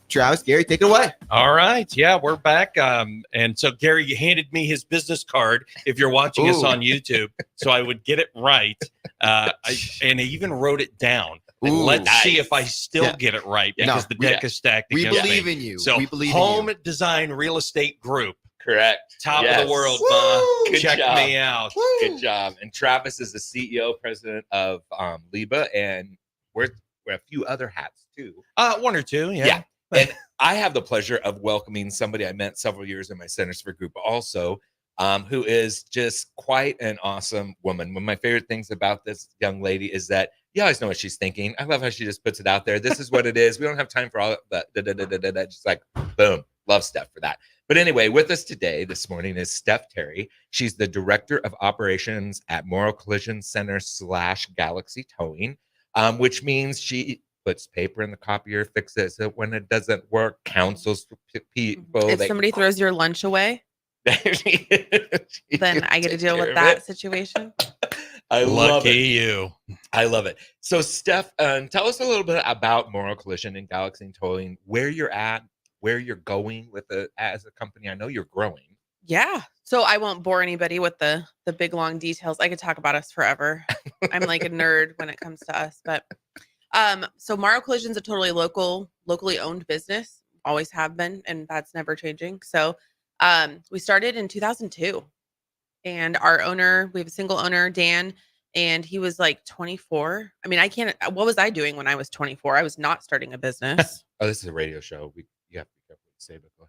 Speaker 6: Travis, Gary, take it away.
Speaker 7: All right. Yeah, we're back. And so Gary handed me his business card if you're watching us on YouTube, so I would get it right. And I even wrote it down. And let's see if I still get it right, because the deck is stacked
Speaker 6: We
Speaker 7: against
Speaker 6: believe
Speaker 7: me.
Speaker 6: in you.
Speaker 7: So
Speaker 6: We believe
Speaker 7: Home
Speaker 6: in you.
Speaker 7: Design Real Estate Group.
Speaker 8: Correct.
Speaker 7: Top of the world, Ma.
Speaker 8: Good
Speaker 7: Check
Speaker 8: job.
Speaker 7: me out.
Speaker 8: Good job. And Travis is the CEO, president of LIBA, and we're a few other hats too.
Speaker 7: 1 or 2,
Speaker 8: Yeah. And I have the pleasure of welcoming somebody I met several years in my Centers for Group also, who is just quite an awesome woman. One of my favorite things about this young lady is that you always know what she's thinking. I love how she just puts it out there. This is what it is. We don't have time for all that. Just like, boom. Love Steph for that. But anyway, with us today, this morning, is Steph Terry. She's the Director of Operations at Moral Collision Center / Galaxy Towing, which means she puts paper in the copier, fixes it when it doesn't work, counsels people.
Speaker 18: If somebody throws your lunch away, then I get to deal with that situation.
Speaker 8: I love it.
Speaker 7: you.
Speaker 8: I love it. So, Steph, tell us a little bit about Moral Collision and Galaxy Towing, where you're at, where you're going with it as a company. I know you're growing.
Speaker 18: Yeah. So I won't bore anybody with the big long details. I could talk about us forever. I'm like a nerd when it comes to us, but so Moral Collision's a totally locally owned business, always have been, and that's never changing. So we started in 2002. And our owner, we have a single owner, Dan, and he was like 24. I mean, what was I doing when I was 24? I was not starting a business.
Speaker 8: Oh, this is a radio show. You have to be careful what you say, but go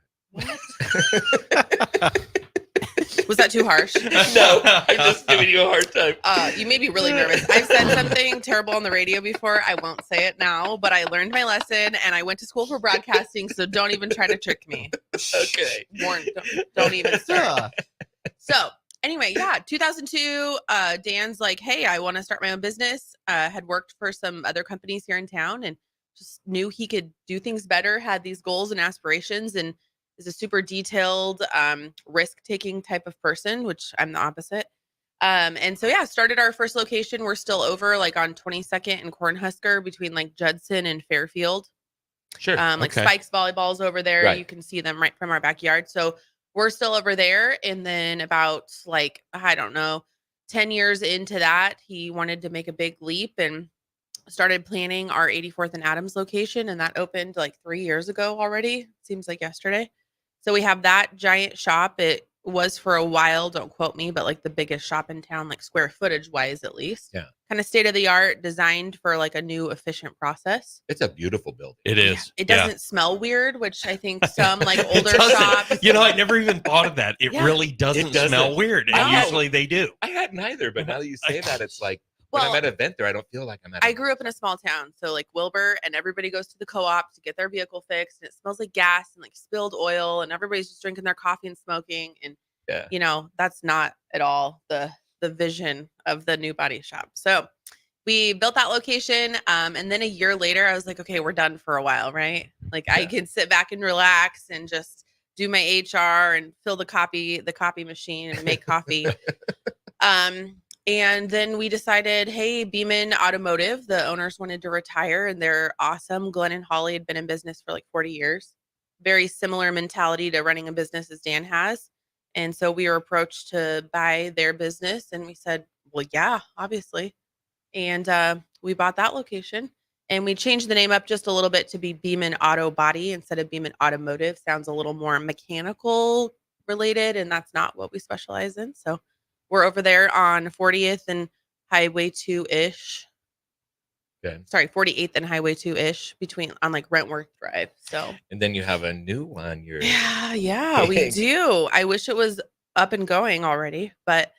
Speaker 8: ahead.
Speaker 18: Was that too harsh?
Speaker 8: No, I'm just giving you a hard time.
Speaker 18: You made me really nervous. I've said something terrible on the radio before. I won't say it now, but I learned my lesson and I went to school for broadcasting. So don't even try to trick me.
Speaker 8: Okay.
Speaker 18: Warren, don't even start. So anyway, 2002, Dan's like, hey, I want to start my own business. Had worked for some other companies here in town and just knew he could do things better, had these goals and aspirations, and is a super detailed, risk-taking type of person, which I'm the opposite. And so, started our first location. We're still over like on 22nd and Cornhusker between like Judson and Fairfield.
Speaker 8: Sure.
Speaker 18: Like Spikes volleyball's over there.
Speaker 8: Right.
Speaker 18: You can see them right from our backyard. So we're still over there. And then about like, I don't know, 10 years into that, he wanted to make a big leap and started planning our 84th and Adams location. And that opened like 3 years ago already. Seems like yesterday. So we have that giant shop. It was for a while, don't quote me, but like the biggest shop in town, like square footage wise, at least.
Speaker 8: Yeah.
Speaker 18: Kind of state of the art, designed for like a new efficient process.
Speaker 8: It's a beautiful building.
Speaker 7: It is.
Speaker 18: It doesn't smell weird, which I think some like
Speaker 7: It
Speaker 18: older
Speaker 7: doesn't.
Speaker 18: shops.
Speaker 7: You know, I never even thought of that. It
Speaker 18: Yeah.
Speaker 7: really doesn't smell weird. And
Speaker 18: No.
Speaker 7: usually they do.
Speaker 8: I hadn't either, but now that you say that, it's like when I'm
Speaker 18: Well,
Speaker 8: at an event there, I don't feel like I'm at.
Speaker 18: I grew up in a small town, so like Wilbur, and everybody goes to the co-op to get their vehicle fixed, and it smells like gas and like spilled oil, and everybody's just drinking their coffee and smoking, and you know that's not at all the vision of the new body shop. So we built that location, and then a year later, I was like, okay, we're done for a while, right? Like I can sit back and relax and just do my HR and fill the copy machine and make coffee. And then we decided, hey, Beeman Automotive, the owners wanted to retire and they're awesome. Glenn and Holly had been in business for like 40 years. Very similar mentality to running a business as Dan has. And so we were approached to buy their business and we said, well, yeah, obviously. And we bought that location and we changed the name up just a little bit to be Beeman Auto Body instead of Beeman Automotive. Sounds a little more mechanical related and that's not what we specialize in. So we're over there on 40th and Highway 2-ish.
Speaker 8: Okay.
Speaker 18: Sorry, 48th and Highway 2-ish on like Rentworth Drive. So
Speaker 8: And then you have a new one.
Speaker 18: yeah, we do. I wish it was up and going already, but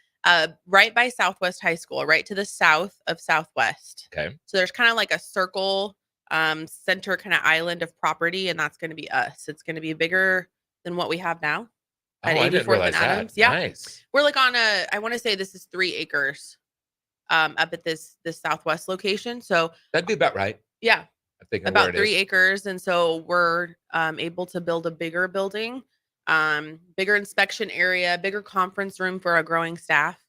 Speaker 18: right by Southwest High School, right to the south of Southwest.
Speaker 8: Okay.
Speaker 18: So there's kind of like a circle center kind of island of property, and that's going to be us. It's going to be bigger than what we have now. At
Speaker 8: I didn't
Speaker 18: 84th
Speaker 8: realize
Speaker 18: and
Speaker 8: that.
Speaker 18: Adams. Yeah.
Speaker 8: Nice.
Speaker 18: We're like on I want to say this is 3 acres up at this Southwest location. So
Speaker 8: That'd be about right.
Speaker 18: yeah,
Speaker 8: I think
Speaker 18: about 3 acres. And so we're able to build a bigger building, bigger inspection area, bigger conference room for our growing staff.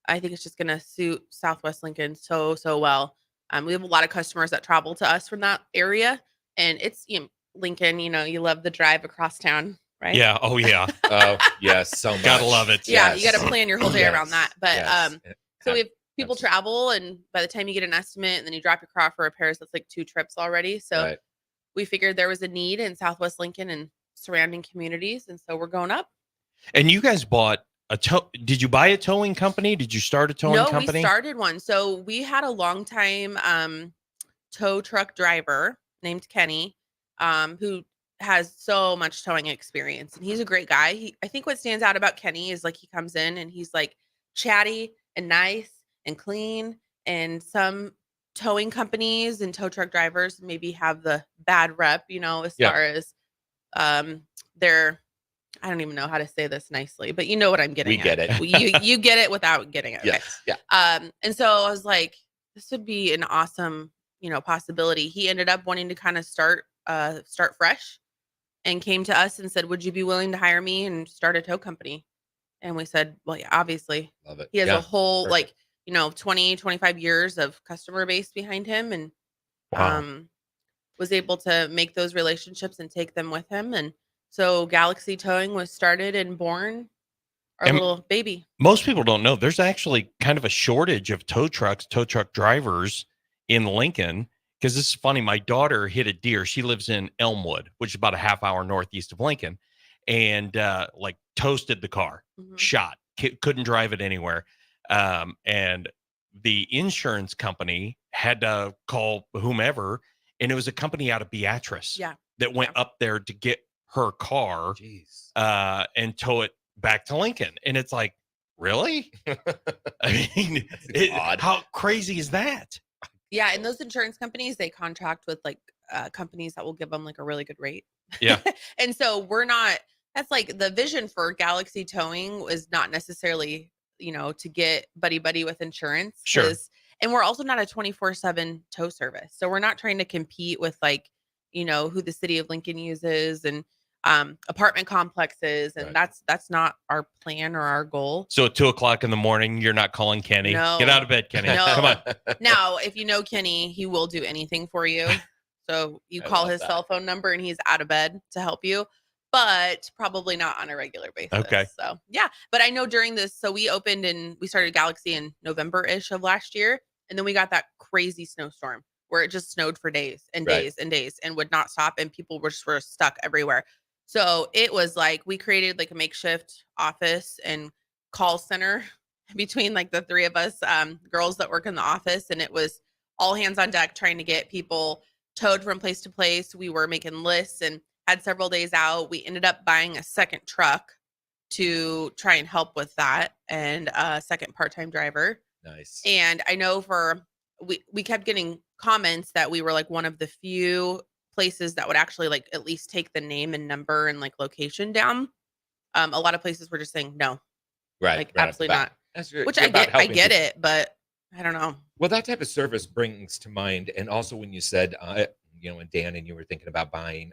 Speaker 18: I think it's just going to suit Southwest Lincoln so well. We have a lot of customers that travel to us from that area, and it's Lincoln, you love the drive across town. Right?
Speaker 7: Yeah. Oh, yeah.
Speaker 8: Oh, yes. So much.
Speaker 7: Gotta love it.
Speaker 18: Yeah, you got to plan your whole day around that. But
Speaker 8: Yes.
Speaker 18: so we have people travel, and by the time you get an estimate and then you drop your car for repairs, that's like 2 trips already. So
Speaker 8: Right.
Speaker 18: we figured there was a need in Southwest Lincoln and surrounding communities, and so we're going up.
Speaker 7: And you guys bought did you buy a towing company? Did you start a towing company?
Speaker 18: No, we started one. So we had a long time tow truck driver named Kenny, who has so much towing experience, and he's a great guy. I think what stands out about Kenny is like he comes in and he's like chatty and nice and clean, and some towing companies and tow truck drivers maybe have the bad rep, as far as they're, I don't even know how to say this nicely, but you know what I'm getting
Speaker 8: We get
Speaker 18: at.
Speaker 8: it.
Speaker 18: You get it without getting it. Okay.
Speaker 8: Yes. Yeah.
Speaker 18: And so I was like, this would be an awesome, possibility. He ended up wanting to kind of start fresh and came to us and said, would you be willing to hire me and start a tow company? And we said, well, yeah, obviously.
Speaker 8: Love it.
Speaker 18: He has
Speaker 8: Yeah.
Speaker 18: a whole
Speaker 8: Perfect.
Speaker 18: 20, 25 years of customer base behind him, and
Speaker 7: Wow.
Speaker 18: was able to make those relationships and take them with him. And so Galaxy Towing was started and born, our
Speaker 7: And
Speaker 18: little baby.
Speaker 7: Most people don't know there's actually kind of a shortage of tow truck drivers in Lincoln. Because this is funny. My daughter hit a deer. She lives in Elmwood, which is about a half hour northeast of Lincoln, and toasted the car, shot. couldn't drive it anywhere. And the insurance company had to call whomever, and it was a company out of Beatrice that went up there to get her car and tow it back to Lincoln. And it's like, really? I mean, how crazy is that?
Speaker 18: Yeah, and those insurance companies, they contract with like companies that will give them like a really good rate.
Speaker 7: Yeah.
Speaker 18: And so we're not, that's like the vision for Galaxy Towing was not necessarily, to get buddy with insurance.
Speaker 7: Sure.
Speaker 18: And we're also not a 24/7 tow service. So we're not trying to compete with like, who the city of Lincoln uses and apartment complexes. And that's not our plan or our goal.
Speaker 7: So at 2:00 in the morning, you're not calling Kenny.
Speaker 18: No.
Speaker 7: Get out of bed, Kenny.
Speaker 18: No.
Speaker 7: Come on.
Speaker 18: Now, if you know Kenny, he will do anything for you. So you
Speaker 8: I
Speaker 18: call
Speaker 8: love
Speaker 18: his
Speaker 8: that.
Speaker 18: cell phone number and he's out of bed to help you, but probably not on a regular basis.
Speaker 7: Okay.
Speaker 18: So yeah, but I know during this, so we started Galaxy in November-ish of last year. And then we got that crazy snowstorm where it just snowed for days and days and days and would not stop. And people were stuck everywhere. So it was like, we created like a makeshift office and call center between like the three of us girls that work in the office. And it was all hands on deck trying to get people towed from place to place. We were making lists and had several days out. We ended up buying a second truck to try and help with that, and a second part-time driver.
Speaker 8: Nice.
Speaker 18: And I know we kept getting comments that we were like one of the few places that would actually like at least take the name and number and like location down. A lot of places were just saying no. Like absolutely not. Which I get it, but I don't know.
Speaker 8: Well, that type of service brings to mind, and also when you said, when Dan and you were thinking about buying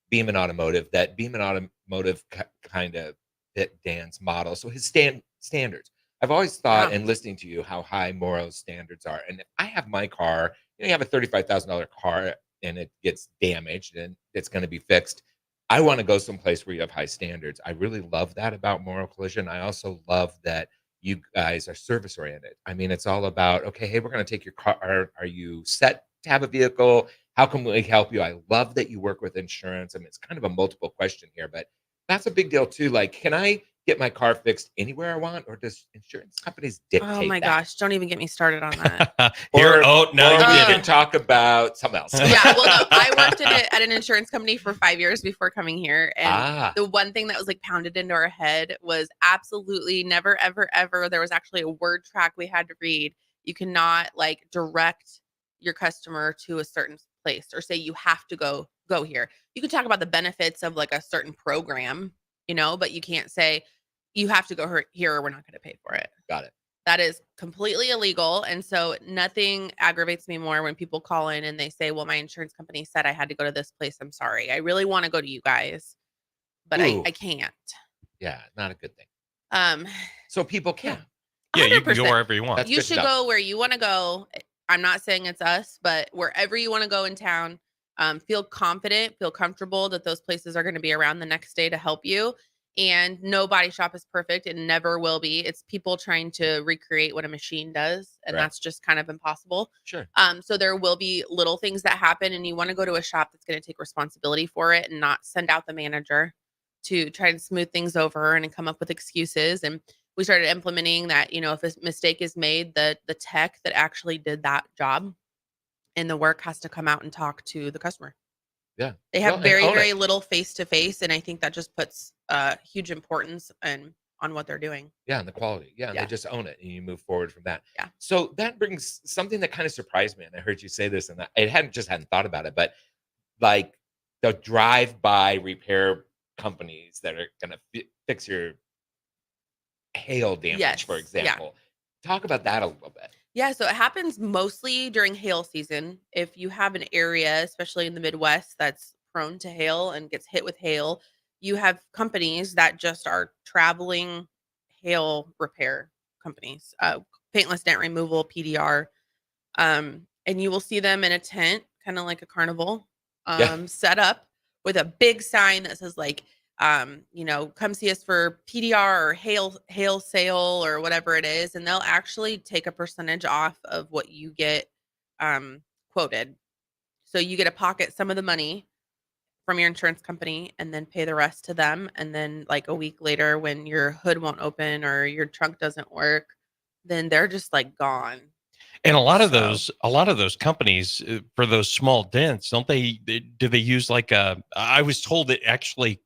Speaker 8: Beeman Automotive, that Beeman Automotive kind of fit Dan's model. So his standards. I've always thought, and listening to you, how high Morrow's standards are. And if I have my car, you have a $35,000 car, and it gets damaged, and it's going to be fixed. I want to go someplace where you have high standards. I really love that about Morrow Collision. I also love that you guys are service oriented. I mean, it's all about, okay, hey, we're going to take your car. Are you set to have a vehicle? How can we help you? I love that you work with insurance. I mean, it's kind of a multiple question here, but that's a big deal too. Like, can I get my car fixed anywhere I want, or does insurance companies dictate
Speaker 18: Oh my
Speaker 8: that?
Speaker 18: gosh, don't even get me started on that.
Speaker 7: Now you
Speaker 8: can talk about something else.
Speaker 18: Yeah, well, no, I worked at an insurance company for 5 years before coming here. And the one thing that was like pounded into our head was absolutely never, ever, ever. There was actually a word track we had to read. You cannot like direct your customer to a certain place or say you have to go here. You can talk about the benefits of like a certain program, but you can't say you have to go here or we're not going to pay for it.
Speaker 8: Got it.
Speaker 18: That is completely illegal. And so nothing aggravates me more when people call in and they say, well, my insurance company said I had to go to this place. I'm sorry. I really want to go to you guys, but I can't.
Speaker 8: Yeah, not a good thing. So people can.
Speaker 7: Yeah, you can
Speaker 18: 100%.
Speaker 7: go wherever you want.
Speaker 8: That's
Speaker 18: You
Speaker 8: good
Speaker 18: should
Speaker 8: stuff.
Speaker 18: go where you want to go. I'm not saying it's us, but wherever you want to go in town, feel confident, feel comfortable that those places are going to be around the next day to help you. And no body shop is perfect. It never will be. It's people trying to recreate what a machine does. And that's just kind of impossible.
Speaker 8: Sure.
Speaker 18: So there will be little things that happen, and you want to go to a shop that's going to take responsibility for it and not send out the manager to try and smooth things over and come up with excuses. And we started implementing that, if a mistake is made, the tech that actually did that job and the work has to come out and talk to the customer.
Speaker 8: Yeah.
Speaker 18: They have
Speaker 8: Well,
Speaker 18: very,
Speaker 8: and own
Speaker 18: very
Speaker 8: it.
Speaker 18: little face-to-face. And I think that just puts huge importance on what they're doing.
Speaker 8: Yeah, and the quality. Yeah, and
Speaker 18: Yeah.
Speaker 8: they just own it, and you move forward from that.
Speaker 18: Yeah.
Speaker 8: So that brings something that kind of surprised me, and I heard you say this, and I hadn't thought about it, but like the drive-by repair companies that are going to fix your hail damage,
Speaker 18: Yes,
Speaker 8: for
Speaker 18: yeah.
Speaker 8: example. Talk about that a little bit.
Speaker 18: Yeah, so it happens mostly during hail season. If you have an area, especially in the Midwest, that's prone to hail and gets hit with hail, you have companies that just are traveling hail repair companies, paintless dent removal, PDR. And you will see them in a tent, kind of like a carnival, set up with a big sign that says like, come see us for PDR or hail sale or whatever it is. And they'll actually take a percentage off of what you get quoted. So you get to pocket some of the money from your insurance company and then pay the rest to them. And then like a week later, when your hood won't open or your trunk doesn't work, then they're just like gone.
Speaker 7: And a lot of those companies for those small dents, do they use like I was told it actually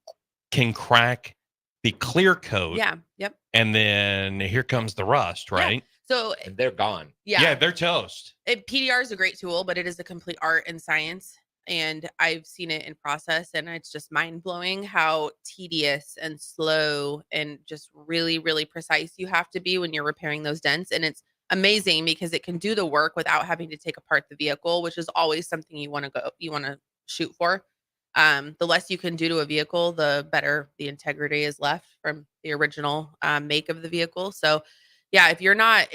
Speaker 7: can crack the clear coat.
Speaker 18: Yeah. Yep.
Speaker 7: And then here comes the rust, right?
Speaker 18: So
Speaker 8: And they're gone.
Speaker 18: yeah,
Speaker 7: they're toast.
Speaker 18: PDR is a great tool, but it is a complete art and science. And I've seen it in process, and it's just mind blowing how tedious and slow and just really, really precise you have to be when you're repairing those dents. And it's amazing because it can do the work without having to take apart the vehicle, which is always something you want to shoot for. The less you can do to a vehicle, the better the integrity is left from the original make of the vehicle. So yeah, if you're not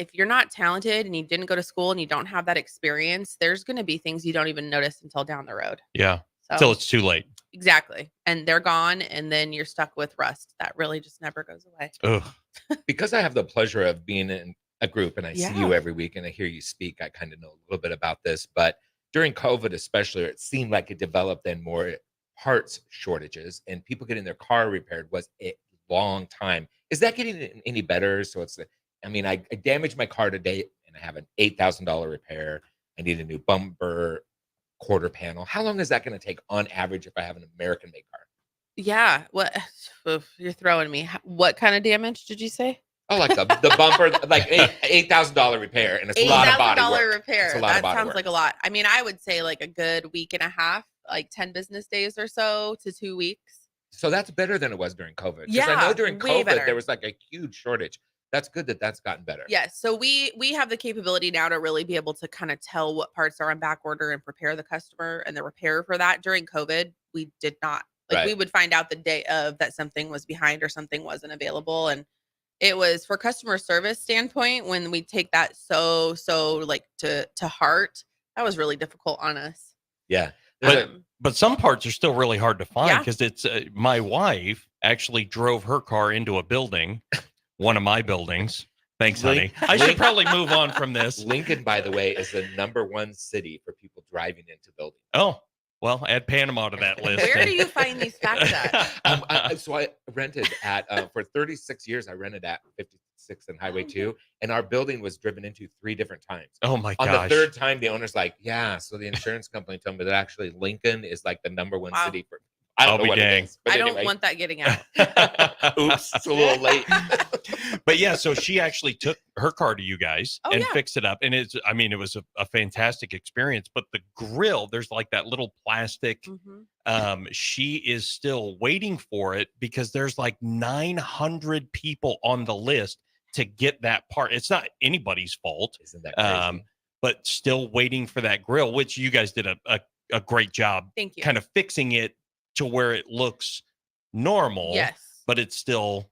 Speaker 18: talented and you didn't go to school and you don't have that experience, there's going to be things you don't even notice until down the road.
Speaker 7: Yeah.
Speaker 18: So,
Speaker 7: Till it's too late.
Speaker 18: Exactly. And they're gone, and then you're stuck with rust that really just never goes away.
Speaker 7: Ugh.
Speaker 8: Because I have the pleasure of being in a group and I see you
Speaker 18: Yeah.
Speaker 8: every week and I hear you speak, I kind of know a little bit about this. But during COVID, especially, it seemed like it developed then more parts shortages and people getting their car repaired was a long time. Is that getting any better? So I damaged my car today and I have an $8,000 repair. I need a new bumper, quarter panel. How long is that going to take on average if I have an American made car?
Speaker 18: Yeah. What? You're throwing me. What kind of damage did you say?
Speaker 8: Oh, like the bumper, like $8,000 repair, and it's a lot of body work.
Speaker 18: repair.
Speaker 8: It's a lot of
Speaker 18: That
Speaker 8: body
Speaker 18: sounds
Speaker 8: work.
Speaker 18: like a lot. I mean, I would say like a good week and a half, like 10 business days or so to 2 weeks.
Speaker 8: So that's better than it was during COVID. 'Cause I
Speaker 18: Yeah,
Speaker 8: know during
Speaker 18: way
Speaker 8: COVID
Speaker 18: better.
Speaker 8: there was like a huge shortage. That's good that that's gotten better.
Speaker 18: Yes. So we have the capability now to really be able to kind of tell what parts are on back order and prepare the customer and the repair for that. During COVID, we did not. Like we
Speaker 8: Right.
Speaker 18: would find out the day of that something was behind or something wasn't available. And it was for customer service standpoint, when we take that so like to heart, that was really difficult on us.
Speaker 8: Yeah.
Speaker 7: But some parts are still really hard to find
Speaker 18: Yeah.
Speaker 7: because it's my wife actually drove her car into a building, one of my buildings. Thanks, honey. I should probably move on from this.
Speaker 8: Lincoln, by the way, is the #1 city for people driving into buildings.
Speaker 7: Oh, well, add Panama to that list.
Speaker 18: Where do you find these facts at?
Speaker 8: So I rented at for 36 years. I rented at 56 and Highway 2, and our building was driven into 3 different times.
Speaker 7: Oh my
Speaker 8: On
Speaker 7: gosh.
Speaker 8: the 3rd time, the owner's like, "Yeah." So the insurance company told me that actually Lincoln is like the #1
Speaker 18: Wow.
Speaker 8: city for. I don't
Speaker 7: I'll
Speaker 8: know
Speaker 7: be
Speaker 8: what
Speaker 7: dang.
Speaker 8: it is, but
Speaker 18: I
Speaker 8: anyway.
Speaker 18: don't want that getting out.
Speaker 8: Oops, it's a little late.
Speaker 7: But yeah, so she actually took her car to you guys
Speaker 18: Oh,
Speaker 7: and
Speaker 18: yeah.
Speaker 7: fixed it up. And it was a fantastic experience. But the grill, there's like that little plastic.
Speaker 18: Mhm.
Speaker 7: She is still waiting for it because there's like 900 people on the list to get that part. It's not anybody's fault.
Speaker 8: Isn't that crazy?
Speaker 7: But still waiting for that grill, which you guys did a great job
Speaker 18: Thank you.
Speaker 7: kind of fixing it to where it looks normal.
Speaker 18: Yes.
Speaker 7: But it's still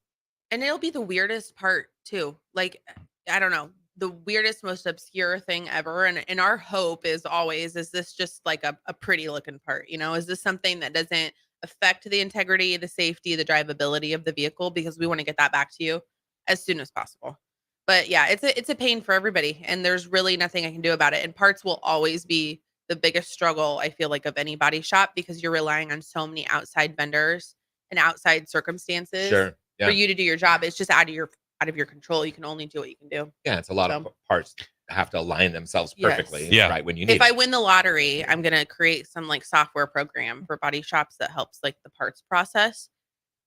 Speaker 18: And it'll be the weirdest part too. Like, I don't know, the weirdest, most obscure thing ever. And our hope is always, is this just like a pretty looking part? You know, is this something that doesn't affect the integrity, the safety, the drivability of the vehicle? Because we want to get that back to you as soon as possible. But yeah, it's a pain for everybody, and there's really nothing I can do about it. And parts will always be the biggest struggle, I feel like, of any body shop, because you're relying on so many outside vendors and outside circumstances
Speaker 8: Sure. Yeah.
Speaker 18: for you to do your job. It's just out of your control. You can only do what you can do.
Speaker 8: Yeah, it's a lot of parts have to align themselves perfectly.
Speaker 18: Yes.
Speaker 8: Right when you need
Speaker 18: If I
Speaker 8: it.
Speaker 18: win the lottery, I'm gonna create some like software program for body shops that helps like the parts process.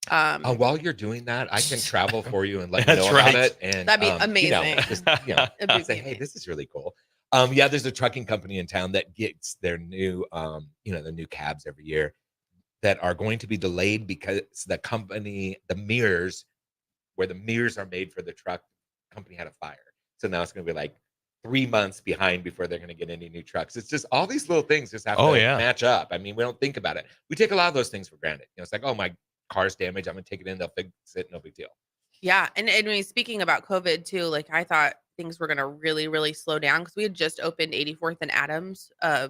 Speaker 8: While you're doing that, I can travel for you and let you
Speaker 7: That's
Speaker 8: know about
Speaker 7: right.
Speaker 8: it. And
Speaker 18: That'd be
Speaker 8: amazing.
Speaker 18: amazing. It'd be
Speaker 8: Say, hey, this is really cool. Yeah, there's a trucking company in town that gets their new, the new cabs every year that are going to be delayed because the mirrors, where the mirrors are made for the truck, company had a fire. So now it's going to be like 3 months behind before they're going to get any new trucks. It's just all these little things just have to match up. I mean, we don't think about it. We take a lot of those things for granted. It's like, oh, my car's damaged. I'm going to take it in. They'll fix it. No big deal.
Speaker 18: Yeah. And I mean, speaking about COVID too, like I thought things were going to really, really slow down because we had just opened 84th and Adams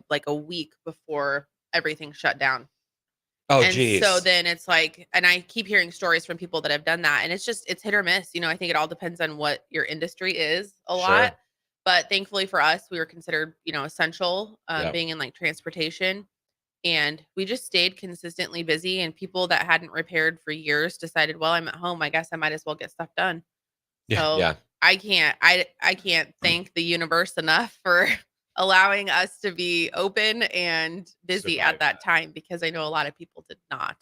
Speaker 18: like a week before everything shut down.
Speaker 8: Oh,
Speaker 18: and
Speaker 8: geez.
Speaker 18: so then it's like, and I keep hearing stories from people that have done that, and it's hit or miss. I think it all depends on what your industry is a lot.
Speaker 8: Sure.
Speaker 18: But thankfully for us, we were considered, essential,
Speaker 8: Yep.
Speaker 18: being in like transportation. And we just stayed consistently busy, and people that hadn't repaired for years decided, well, I'm at home. I guess I might as well get stuff done. So I can't thank the universe enough for allowing us to be open and busy at that time, because I know a lot of people did not.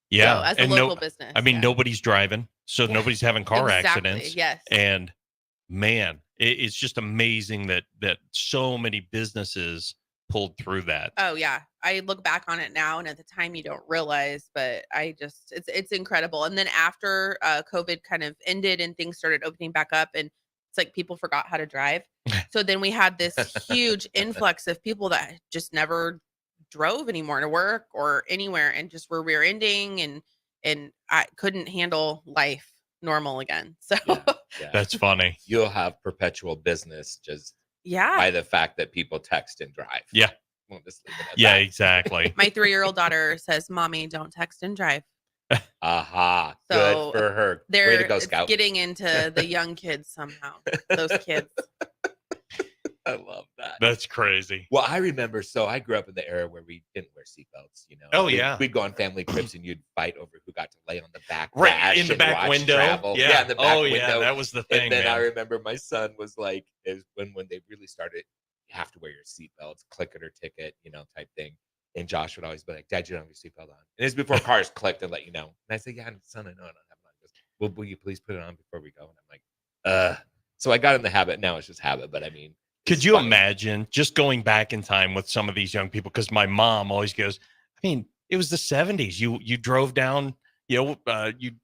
Speaker 7: Yeah.
Speaker 18: So, as a local business.
Speaker 7: I mean, nobody's driving, so nobody's having car
Speaker 18: Exactly,
Speaker 7: accidents.
Speaker 18: yes.
Speaker 7: And man, it's just amazing that so many businesses pulled through that.
Speaker 18: Oh yeah. I look back on it now, and at the time you don't realize, but it's incredible. And then after COVID kind of ended and things started opening back up, and it's like people forgot how to drive. So then we had this huge influx of people that just never drove anymore to work or anywhere, and just were rear-ending, and I couldn't handle life normal again. So
Speaker 7: That's funny.
Speaker 8: You'll have perpetual business just by the fact that people text and drive.
Speaker 7: Yeah.
Speaker 8: We'll just leave it at
Speaker 7: Yeah,
Speaker 8: that.
Speaker 7: exactly.
Speaker 18: My 3-year-old daughter says, "Mommy, don't text and drive."
Speaker 8: Aha.
Speaker 18: So
Speaker 8: Good for her.
Speaker 18: They're
Speaker 8: Way to go,
Speaker 18: it's
Speaker 8: Scout.
Speaker 18: getting into the young kids somehow. Those kids.
Speaker 8: I love that.
Speaker 7: That's crazy.
Speaker 8: Well, I remember, so I grew up in the era where we didn't wear seatbelts, you know.
Speaker 7: Oh, yeah.
Speaker 8: We'd go on family trips and you'd fight over who got to lay on the back
Speaker 7: Right,
Speaker 8: dash
Speaker 7: in the
Speaker 8: and
Speaker 7: back
Speaker 8: watch
Speaker 7: window.
Speaker 8: travel.
Speaker 7: Yeah.
Speaker 8: In the back
Speaker 7: Oh,
Speaker 8: window.
Speaker 7: yeah, that was the thing,
Speaker 8: And then
Speaker 7: man.
Speaker 8: I remember my son was like, when they really started, you have to wear your seatbelts, click it or ticket, you know, type thing. And Josh would always be like, "Dad, you don't have your seatbelt on." And it's before cars clicked and let you know. And I said, "Yeah, son, I know I don't have it on." He goes, "Well, will you please put it on before we go?" And I'm like, So I got in the habit. Now it's just habit. But I mean,
Speaker 7: Could you imagine just going back in time with some of these young people? Because my mom always goes, I mean, it was the 70s. You drove down, you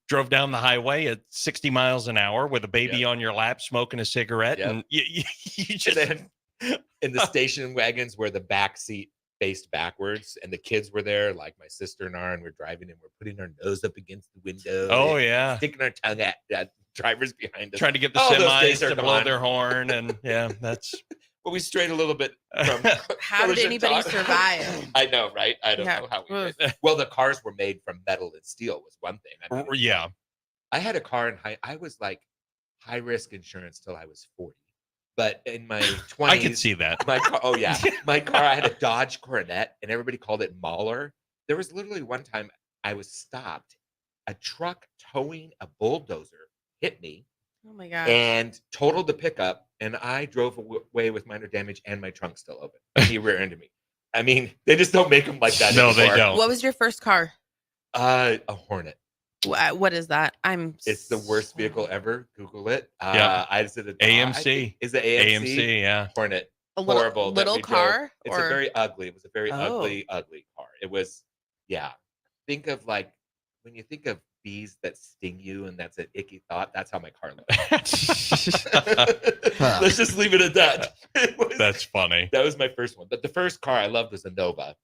Speaker 7: drove down the highway at 60 miles an hour with a baby on your lap, smoking a cigarette, and you just
Speaker 8: in the station wagons where the back seat faced backwards and the kids were there, like my sister and I, and we're driving and we're putting our nose up against the window.
Speaker 7: Oh,
Speaker 8: and
Speaker 7: yeah.
Speaker 8: sticking our tongue at drivers behind us.
Speaker 7: trying to get the
Speaker 8: Oh, those days
Speaker 7: semis
Speaker 8: are
Speaker 7: to blow
Speaker 8: gone.
Speaker 7: their horn. And that's.
Speaker 8: But we strayed a little bit from
Speaker 18: How did
Speaker 8: collision
Speaker 18: anybody
Speaker 8: talk.
Speaker 18: survive?
Speaker 8: I know, right? I don't know how we did. Well, the cars were made from metal and steel was one thing. I mean,
Speaker 7: Yeah.
Speaker 8: I had a car I was like high risk insurance till I was 40. But in my 20s,
Speaker 7: I could see that.
Speaker 8: My car, oh yeah, my car. I had a Dodge Coronet, and everybody called it Mauler. There was literally one time I was stopped. A truck towing a bulldozer hit me
Speaker 18: Oh my gosh.
Speaker 8: and totaled the pickup, and I drove away with minor damage, and my trunk still open. And he rear-ended me. I mean, they just don't make them like that
Speaker 7: No, they
Speaker 8: anymore.
Speaker 7: don't.
Speaker 18: What was your first car?
Speaker 8: A Hornet.
Speaker 18: What is that?
Speaker 8: It's the worst vehicle ever. Google it.
Speaker 7: Yeah.
Speaker 8: I just did a
Speaker 7: AMC.
Speaker 8: Is it AMC?
Speaker 7: AMC, yeah.
Speaker 8: Hornet.
Speaker 18: A little-
Speaker 8: Horrible. that
Speaker 18: little
Speaker 8: we drove.
Speaker 18: car,
Speaker 8: It's
Speaker 18: or-
Speaker 8: a very ugly. It was a very
Speaker 18: Oh.
Speaker 8: ugly car. It was, yeah. Think of like when you think of bees that sting you, and that's an icky thought. That's how my car looked. Let's just leave it at that.
Speaker 7: That's funny.
Speaker 8: That was my first one. But the first car I loved was a Nova.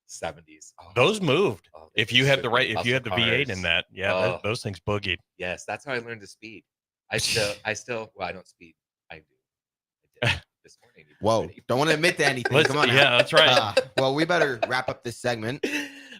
Speaker 8: 70s. Oh,
Speaker 7: Those moved. If you had the right, if you had the
Speaker 8: muscle
Speaker 7: V8
Speaker 8: cars.
Speaker 7: in that, yeah,
Speaker 8: Oh.
Speaker 7: those things boogied.
Speaker 8: Yes, that's how I learned to speed. I still, well, I don't speed. I do. I did this morning.
Speaker 6: Whoa, don't want to admit to anything.
Speaker 7: Let's-
Speaker 6: Come on. now.
Speaker 7: yeah, that's right.
Speaker 6: Well, we better wrap up this segment.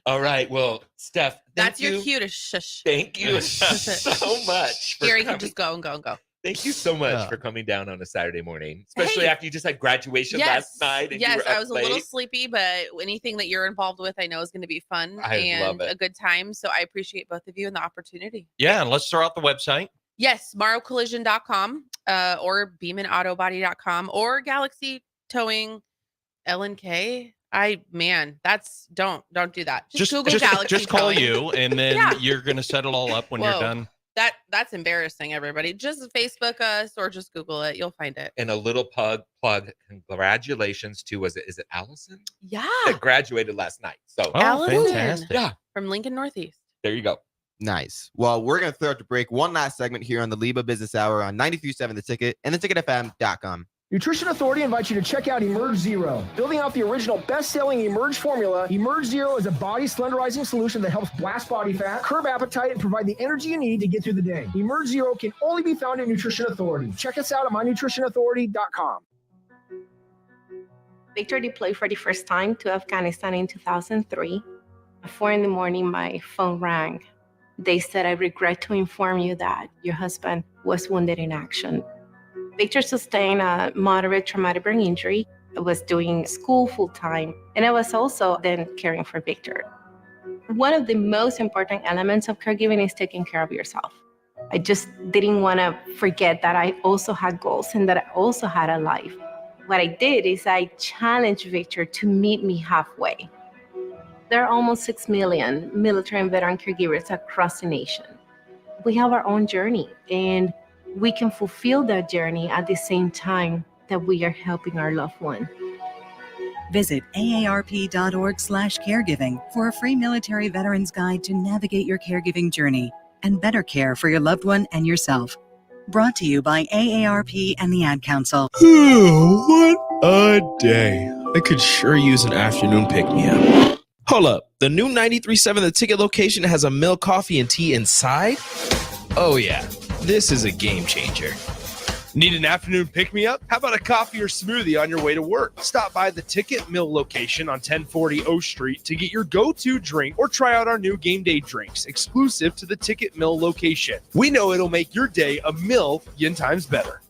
Speaker 8: All right. Well, Steph,
Speaker 18: That's your cue to shush.
Speaker 8: Thank you so much. for
Speaker 18: Gary can
Speaker 8: coming.
Speaker 18: just go and go and go.
Speaker 8: Thank you so much
Speaker 6: Yeah.
Speaker 8: for coming down on a Saturday morning, especially
Speaker 18: Hey.
Speaker 8: after you just had graduation
Speaker 18: Yes.
Speaker 8: last night. And you
Speaker 18: Yes,
Speaker 8: were
Speaker 18: I
Speaker 8: up
Speaker 18: was a little
Speaker 8: late.
Speaker 18: sleepy, but anything that you're involved with, I know is going to be fun
Speaker 8: I
Speaker 18: and
Speaker 8: love it.
Speaker 18: a good time. So I appreciate both of you and the opportunity.
Speaker 7: Yeah, and let's throw out the website.
Speaker 18: Yes, morrowcollision.com or beamanautobody.com or Galaxy Towing LNK. That's don't do that. Just Google Galaxy
Speaker 7: just call
Speaker 18: Towing.
Speaker 7: you, and then
Speaker 18: Yeah.
Speaker 7: you're gonna set it all up when you're
Speaker 18: Whoa.
Speaker 7: done.
Speaker 18: That's embarrassing, everybody. Just Facebook us or just Google it. You'll find it.
Speaker 8: And a little plug. Congratulations to is it Allison
Speaker 18: Yeah.
Speaker 8: that graduated last night? So
Speaker 18: Allison.
Speaker 8: Yeah,
Speaker 18: From Lincoln Northeast.
Speaker 8: there you go.
Speaker 6: Nice. Well, we're going to throw out the break. One last segment here on the LIBA Business Hour on 93.7 The Ticket and theticketfm.com.
Speaker 19: Nutrition Authority invites you to check out Emerge Zero. Building off the original best-selling Emerge formula, Emerge Zero is a body slenderizing solution that helps blast body fat, curb appetite, and provide the energy you need to get through the day. Emerge Zero can only be found at Nutrition Authority. Check us out at mynutritionauthority.com.
Speaker 20: Victor deployed for the first time to Afghanistan in 2003. At 4 a.m, my phone rang. They said, "I regret to inform you that your husband was wounded in action." Victor sustained a moderate traumatic brain injury. I was doing school full time, and I was also then caring for Victor. One of the most important elements of caregiving is taking care of yourself. I just didn't want to forget that I also had goals and that I also had a life. What I did is I challenged Victor to meet me halfway. There are almost 6 million military and veteran caregivers across the nation. We have our own journey, and we can fulfill that journey at the same time that we are helping our loved one.
Speaker 21: Visit aarp.org/caregiving for a free military veterans guide to navigate your caregiving journey and better care for your loved one and yourself. Brought to you by AARP and the Ad Council.
Speaker 10: What a day. I could sure use an afternoon pick-me-up. Hold up. The new 93.7 The Ticket location has a milk, coffee, and tea inside? Oh yeah, this is a game changer. Need an afternoon pick-me-up? How about a coffee or smoothie on your way to work? Stop by the Ticket Mill location on 1040 O Street to get your go-to drink or try out our new game day drinks exclusive to the Ticket Mill location. We know it'll make your day a million times better.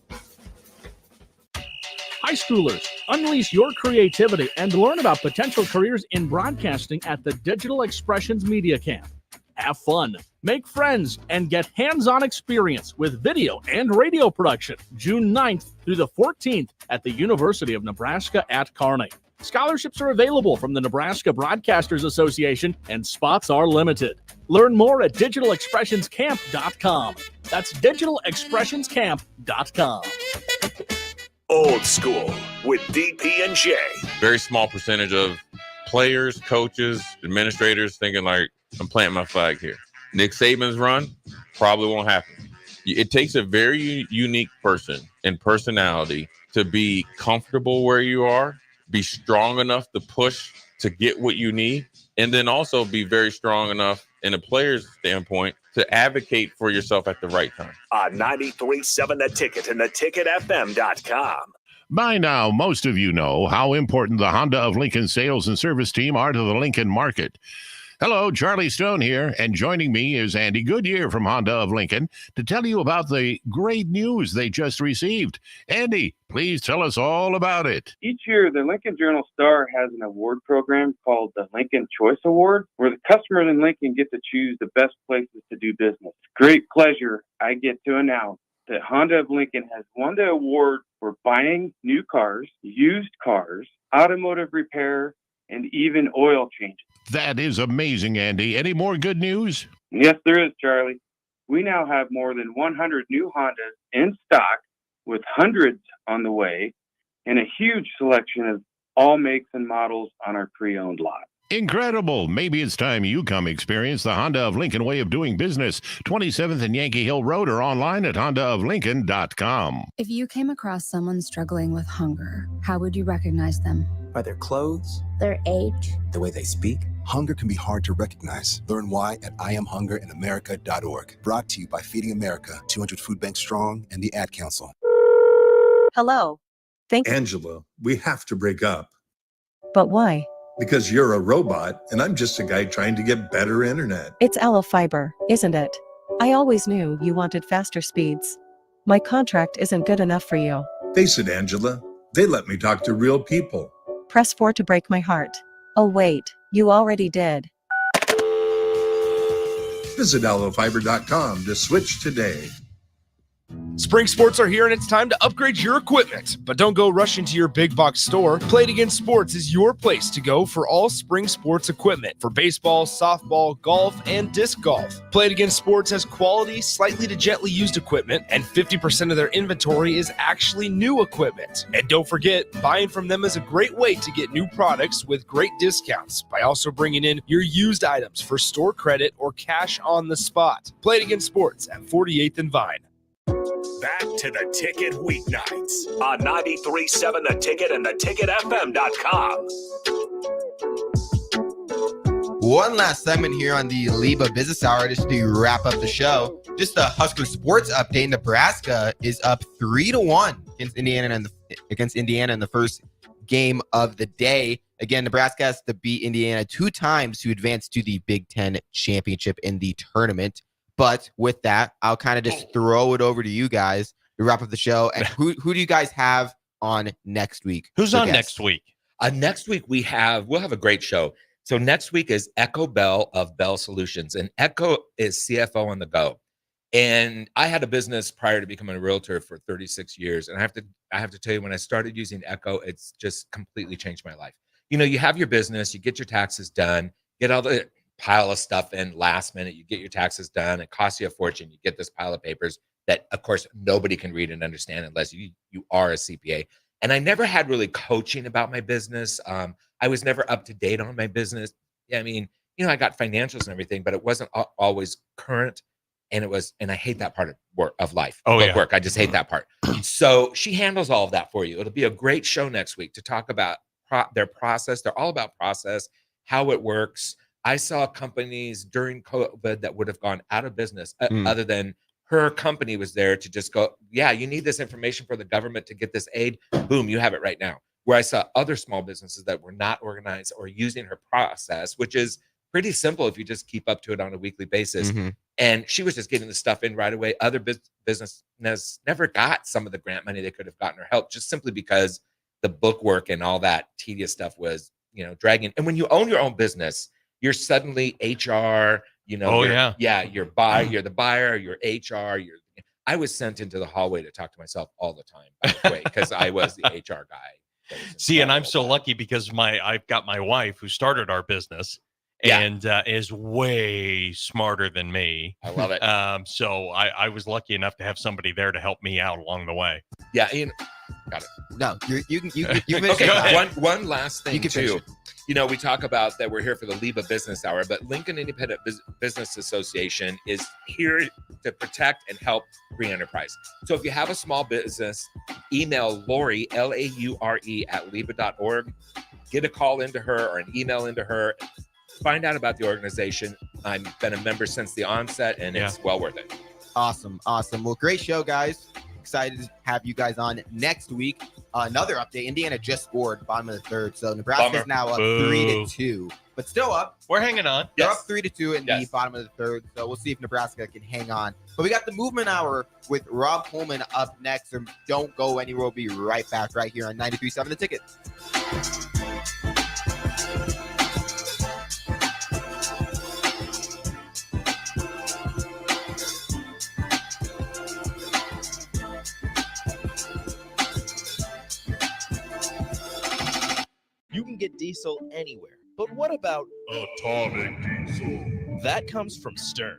Speaker 15: High schoolers, unleash your creativity and learn about potential careers in broadcasting at the Digital Expressions Media Camp. Have fun, make friends, and get hands-on experience with video and radio production June 9th through the 14th at the University of Nebraska at Kearney. Scholarships are available from the Nebraska Broadcasters Association, and spots are limited. Learn more at digitalexpressionscamp.com. That's digitalexpressionscamp.com.
Speaker 4: Old School with DP and J.
Speaker 22: Very small percentage of players, coaches, administrators thinking like, I'm planting my flag here. Nick Saban's run probably won't happen. It takes a very unique person and personality to be comfortable where you are, be strong enough to push to get what you need, and then also be very strong enough in a player's standpoint to advocate for yourself at the right time.
Speaker 4: On 93.7 The Ticket and theticketfm.com.
Speaker 23: By now, most of you know how important the Honda of Lincoln sales and service team are to the Lincoln market. Hello, Charlie Stone here, and joining me is Andy Goodyear from Honda of Lincoln to tell you about the great news they just received. Andy, please tell us all about it.
Speaker 24: Each year, the Lincoln Journal-Star has an award program called the Lincoln Choice Award, where the customers in Lincoln get to choose the best places to do business. Great pleasure I get to announce that Honda of Lincoln has won the award for buying new cars, used cars, automotive repair, and even oil changes.
Speaker 23: That is amazing, Andy. Any more good news?
Speaker 24: Yes, there is, Charlie. We now have more than 100 new Hondas in stock, with hundreds on the way, and a huge selection of all makes and models on our pre-owned lot.
Speaker 23: Incredible. Maybe it's time you come experience the Honda of Lincoln way of doing business. 27th and Yankee Hill Road, or online at hondaoflincoln.com.
Speaker 25: If you came across someone struggling with hunger, how would you recognize them?
Speaker 26: By their clothes,
Speaker 25: their age,
Speaker 26: the way they speak.
Speaker 17: Hunger can be hard to recognize. Learn why at IamHungerInAmerica.org. Brought to you by Feeding America, 200 Food Banks Strong, and the Ad Council.
Speaker 27: Hello.
Speaker 28: Angela, we have to break up.
Speaker 27: But why?
Speaker 28: Because you're a robot and I'm just a guy trying to get better internet.
Speaker 27: It's Aloe Fiber, isn't it? I always knew you wanted faster speeds. My contract isn't good enough for you.
Speaker 28: Face it, Angela. They let me talk to real people.
Speaker 27: Press 4 to break my heart. Oh wait, you already did.
Speaker 28: Visit aloefiber.com to switch today.
Speaker 10: Spring sports are here and it's time to upgrade your equipment. But don't go rushing to your big box store. Play It Again Sports is your place to go for all spring sports equipment for baseball, softball, golf, and disc golf. Play It Again Sports has quality, slightly to gently used equipment, and 50% of their inventory is actually new equipment. And don't forget, buying from them is a great way to get new products with great discounts by also bringing in your used items for store credit or cash on the spot. Play It Again Sports at 48th and Vine.
Speaker 4: Back to the Ticket weeknights on 93.7 The Ticket and theticketfm.com.
Speaker 6: One last segment here on the LIBA Business Hour just to wrap up the show. Just a Husker sports update. Nebraska is up 3-1 against Indiana in the first game of the day. Again, Nebraska has to beat Indiana 2 times to advance to the Big Ten championship in the tournament. But with that, I'll kind of just throw it over to you guys to wrap up the show. And who do you guys have on next week?
Speaker 7: Who's
Speaker 6: for
Speaker 7: on
Speaker 6: guests?
Speaker 7: next week?
Speaker 8: Next week we'll have a great show. So next week is Echo Bell of Bell Solutions, and Echo is CFO on the go. And I had a business prior to becoming a realtor for 36 years, and I have to tell you, when I started using Echo, it's just completely changed my life. You know, you have your business, you get your taxes done, get all the pile of stuff in last minute, you get your taxes done, it costs you a fortune, you get this pile of papers that, of course, nobody can read and understand unless you are a CPA. And I never had really coaching about my business. I was never up to date on my business. I mean, you know, I got financials and everything, but it wasn't always current. And I hate that part of life. Work. I just hate that part. So she handles all of that for you. It'll be a great show next week to talk about their process. They're all about process, how it works. I saw companies during COVID that would have gone out of business other than her company was there to just go, yeah, you need this information for the government to get this aid. Boom, you have it right now. Where I saw other small businesses that were not organized or using her process, which is pretty simple if you just keep up to it on a weekly basis. And she was just getting the stuff in right away. Other businesses never got some of the grant money they could have gotten or help, just simply because the book work and all that tedious stuff was, you know, dragging. And when you own your own business, you're suddenly HR, you know, you're the buyer, you're HR, I was sent into the hallway to talk to myself all the time, by the way, because I was the HR guy.
Speaker 7: See, and I'm so lucky because I've got my wife who started our business and is way smarter than me.
Speaker 8: I love it.
Speaker 7: So I was lucky enough to have somebody there to help me out along the way.
Speaker 8: Yeah, Ian, got it.
Speaker 6: No, you
Speaker 8: okay. One last thing too. You know, we talk about that we're here for the LIBA Business Hour, but Lincoln Independent Business Association is here to protect and help free enterprise. So if you have a small business, email Lori, Laure, at LIBA.org. Get a call into her or an email into her. Find out about the organization. I've been a member since the onset, and it's well worth it.
Speaker 6: Awesome. Well, great show, guys. Excited to have you guys on next week. Another update. Indiana just scored bottom of the third. So Nebraska is now up 3-2, but still up.
Speaker 7: We're hanging on.
Speaker 6: They're up 3-2 in the bottom of the third. So we'll see if Nebraska can hang on. But we got the Movement Hour with Rob Coleman up next. So don't go anywhere. We'll be right back right here on 93.7 The Ticket.
Speaker 10: You can get diesel anywhere, but what about Atomic Diesel? That comes from Stern.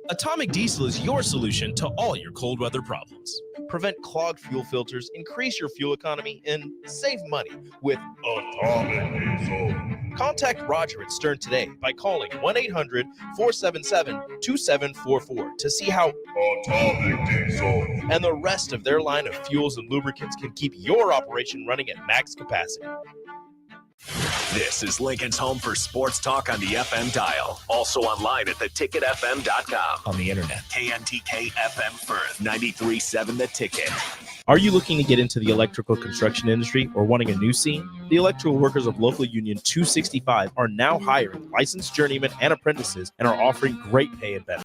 Speaker 10: Atomic Diesel is your solution to all your cold weather problems. Prevent clogged fuel filters, increase your fuel economy, and save money with Atomic Diesel. Contact Roger at Stern today by calling 1-800-477-2744 to see how Atomic Diesel and the rest of their line of fuels and lubricants can keep your operation running at max capacity.
Speaker 4: This is Lincoln's home for sports talk on the FM dial. Also online at theticketfm.com. On the internet, KNTK FM Firth, 93.7 The Ticket.
Speaker 10: Are you looking to get into the electrical construction industry or wanting a new scene? The Electrical Workers of Local Union 265 are now hiring licensed journeymen and apprentices and are offering great pay and benefits.